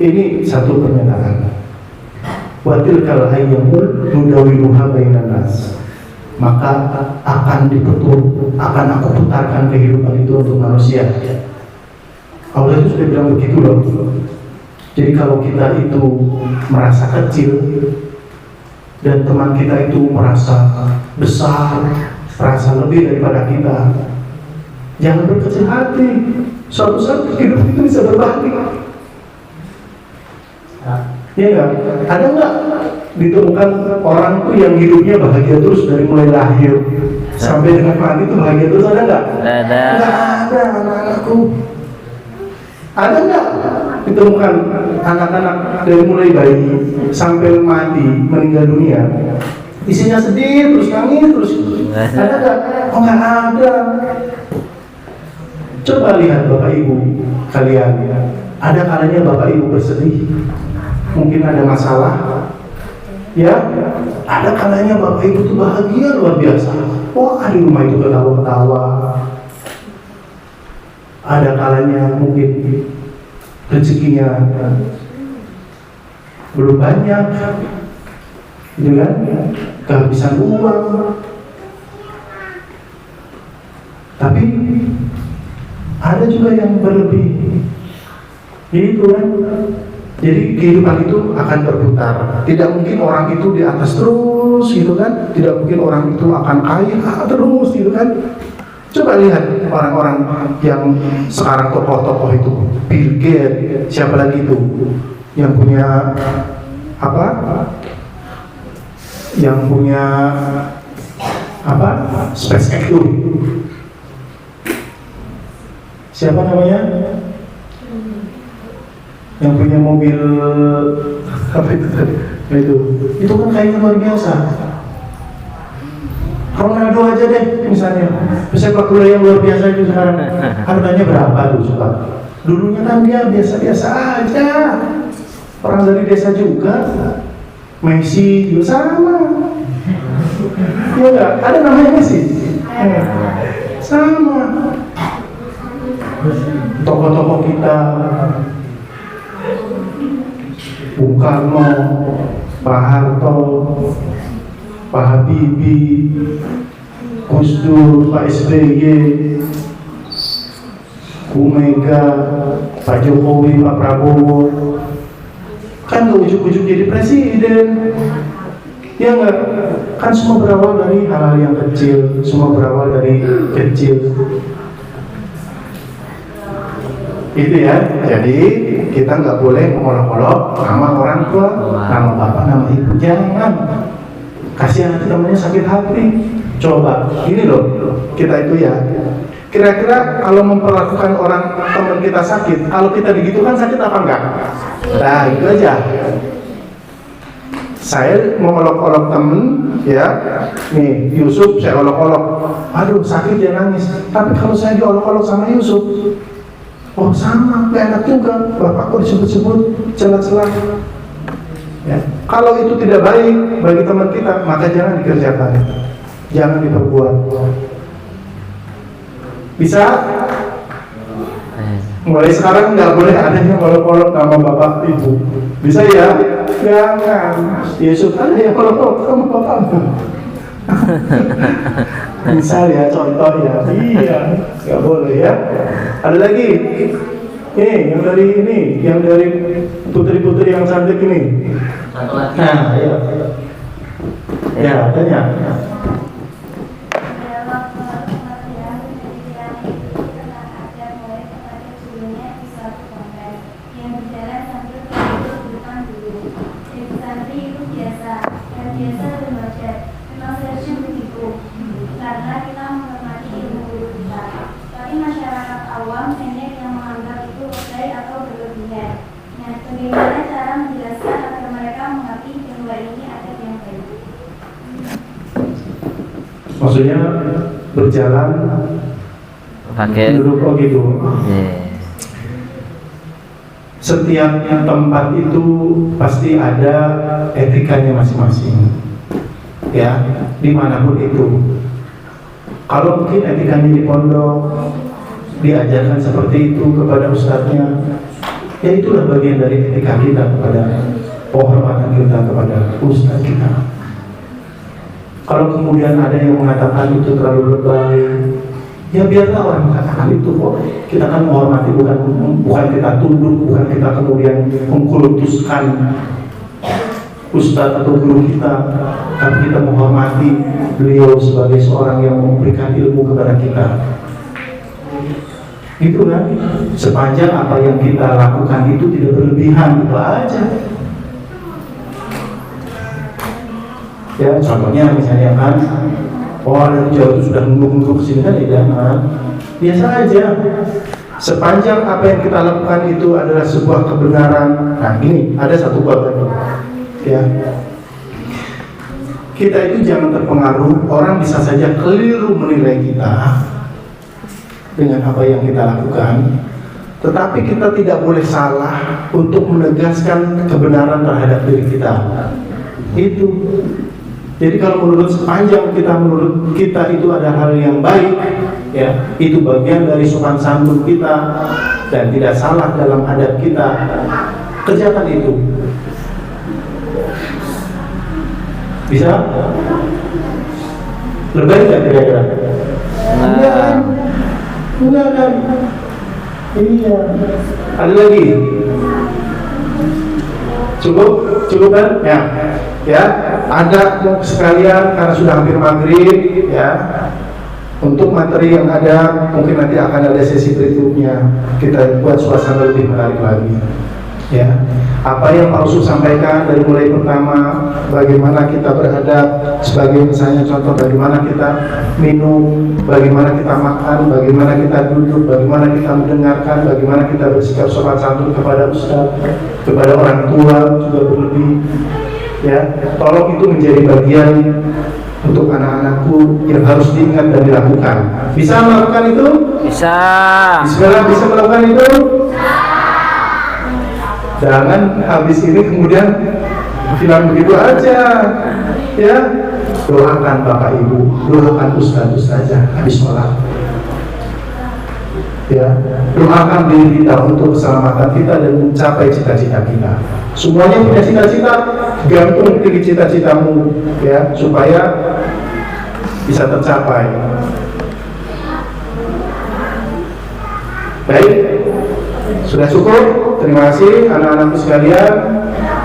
A: Ini satu pernyataan. Watil kal ayyamul nudawiluha bainan nas. Maka akan aku putarkan kehidupan itu untuk manusia. Allah itu sudah bilang begitu loh. Jadi kalau kita itu merasa kecil dan teman kita itu merasa besar, merasa lebih daripada kita, jangan berkecil hati. Suatu saat hidup itu bisa berbalik. Ya enggak? Ada enggak ditemukan orang tuh yang hidupnya bahagia terus dari mulai lahir sampai dengan mati itu bahagia terus, ada enggak?
F: Ada.
A: Enggak ada, anak-anakku. Ada enggak ditemukan anak-anak dari mulai bayi sampai mati meninggal dunia isinya sedih terus, nangis terus? Ada enggak? Oh enggak ada. Coba lihat bapak ibu kalian, ada kalanya bapak ibu bersedih, mungkin ada masalah, ya, ada kalanya bapak ibu itu bahagia luar biasa. Wah, di rumah itu ketawa-ketawa. Ada kalanya mungkin rezekinya belum banyak, gitu kan, kehabisan uang. Tapi ada juga yang berlebih, gitu kan. Jadi kehidupan itu akan berputar. Tidak mungkin orang itu di atas terus, gitu kan. Tidak mungkin orang itu akan kaya terus, gitu kan. Coba lihat orang-orang yang sekarang tokoh-tokoh itu, Bill Gates, siapa lagi itu, yang punya apa? Yang punya apa? SpaceX itu. Siapa namanya? Yang punya mobil apa itu tadi? Itu kan kayaknya luar biasa. Ronaldo aja deh misalnya, pesepak bola yang luar biasa itu sekarang harganya berapa tuh coba? Dulunya kan dia biasa-biasa aja, orang dari desa juga. Messi juga sama, ya enggak? Ada namanya Messi, sama. Tokoh-tokoh kita, Bung Karno, Pak Harto, Pak Habibie, Gus Dur, Pak SBY, Bu Mega, Pak Jokowi, Pak Prabowo, kan gak ujuk-ujuk jadi presiden, ya enggak? Kan semua berawal dari hal-hal yang kecil, semua berawal dari kecil. Itu ya, jadi kita nggak boleh mengolok-olok nama orang tua, nama bapak, nama ibu, jangan. Kasihan nanti namanya sakit hati. Coba, ini loh, kita itu ya Kira-kira kalau memperlakukan orang teman kita sakit, kalau kita digitukan sakit apa enggak? Nah itu aja. Saya mau olok-olok temen, ya, nih Yusuf saya olok-olok, aduh sakit dia nangis. Tapi kalau saya diolok-olok sama Yusuf, oh sama, gak enak juga, bapakku disebut-sebut, celah-celah. Ya. Kalau itu tidak baik bagi teman kita, maka jangan dikerjakan, jangan diperbuat. Bisa? Mulai sekarang nggak boleh ada yang olok-olok nama bapak ibu. Bisa ya? Jangan. Yusuf ada yang olok-olok sama bapakmu. Misal ya, contoh ya. Iya, nggak boleh ya. Ada lagi. Yang dari putri-putri yang cantik ini. Nah, ya. Ya, tanya.
G: Bagaimana cara menjelaskan agar mereka mengerti bahwa ini adab yang baik?
A: Maksudnya berjalan
F: pakai
A: duduk gitu. Setiap tempat itu pasti ada etikanya masing-masing, ya, dimanapun itu. Kalau mungkin etikanya di pondok diajarkan seperti itu kepada ustadznya, ya itulah bagian dari etika kita kepada penghormatan kita kepada ustadz kita. Kalau kemudian ada yang mengatakan itu terlalu lebay, ya biarlah orang mengatakan itu kok. Kita kan menghormati, bukan kita tunduk, bukan kita kemudian mengkultuskan ustadz atau guru kita, tapi kita menghormati beliau sebagai seorang yang memberikan ilmu kepada kita. Gitu kan? Sepanjang apa yang kita lakukan itu tidak berlebihan, itu aja. Ya, contohnya misalnya kan, orang jauh itu sudah nunggu ke sini kan, ya jangan. Biasa aja. Sepanjang apa yang kita lakukan itu adalah sebuah kebenaran. Nah, ini ada satu bab tadi. Ya. Kita itu jangan terpengaruh, orang bisa saja keliru menilai kita dengan apa yang kita lakukan, tetapi kita tidak boleh salah untuk menegaskan kebenaran terhadap diri kita. Itu. Jadi kalau sepanjang menurut kita itu ada hal yang baik, ya, itu bagian dari sopan santun kita dan tidak salah dalam adab kita, kerjakan itu. Bisa? Lebih nggak kira-kira? Enggak kan? Iya. Ada lagi? Cukup kan? Ya. Ada sekalian karena sudah hampir maghrib, ya. Untuk materi yang ada mungkin nanti akan ada sesi berikutnya. Kita buat suasana lebih menarik lagi. Ya, apa yang Pak Usup sampaikan dari mulai pertama, bagaimana kita beradab, sebagai misalnya contoh bagaimana kita minum, bagaimana kita makan, bagaimana kita duduk, bagaimana kita mendengarkan, bagaimana kita bersikap sopan santun kepada ustaz, kepada orang tua juga berlebih. Ya, tolong itu menjadi bagian untuk anak-anakku yang harus diingat dan dilakukan. Bisa melakukan itu?
F: bisa.
A: Bismillah, bisa melakukan itu? Jangan habis ini kemudian bilang begitu aja, ya. Doakan bapak ibu, doakan ustaz-ustazah habis sholat, ya. Doakan diri kita untuk keselamatan kita dan mencapai cita-cita kita. Semuanya punya cita-cita, gantung tinggi cita-citamu, ya, supaya bisa tercapai. Baik, sudah cukup. Terima kasih anak-anakku sekalian.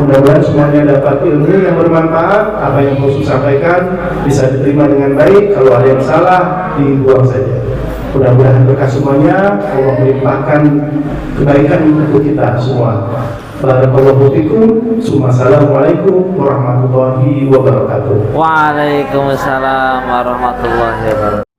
A: Mudah-mudahan semuanya dapat ilmu yang bermanfaat. Apa yang Usup sampaikan bisa diterima dengan baik. Kalau ada yang salah, dibuang saja. Mudah-mudahan berkah semuanya. Allah melimpahkan kebaikan untuk kita semua. Barakallahu fikum. Assalamualaikum warahmatullahi wabarakatuh.
F: Waalaikumsalam warahmatullahi wabarakatuh.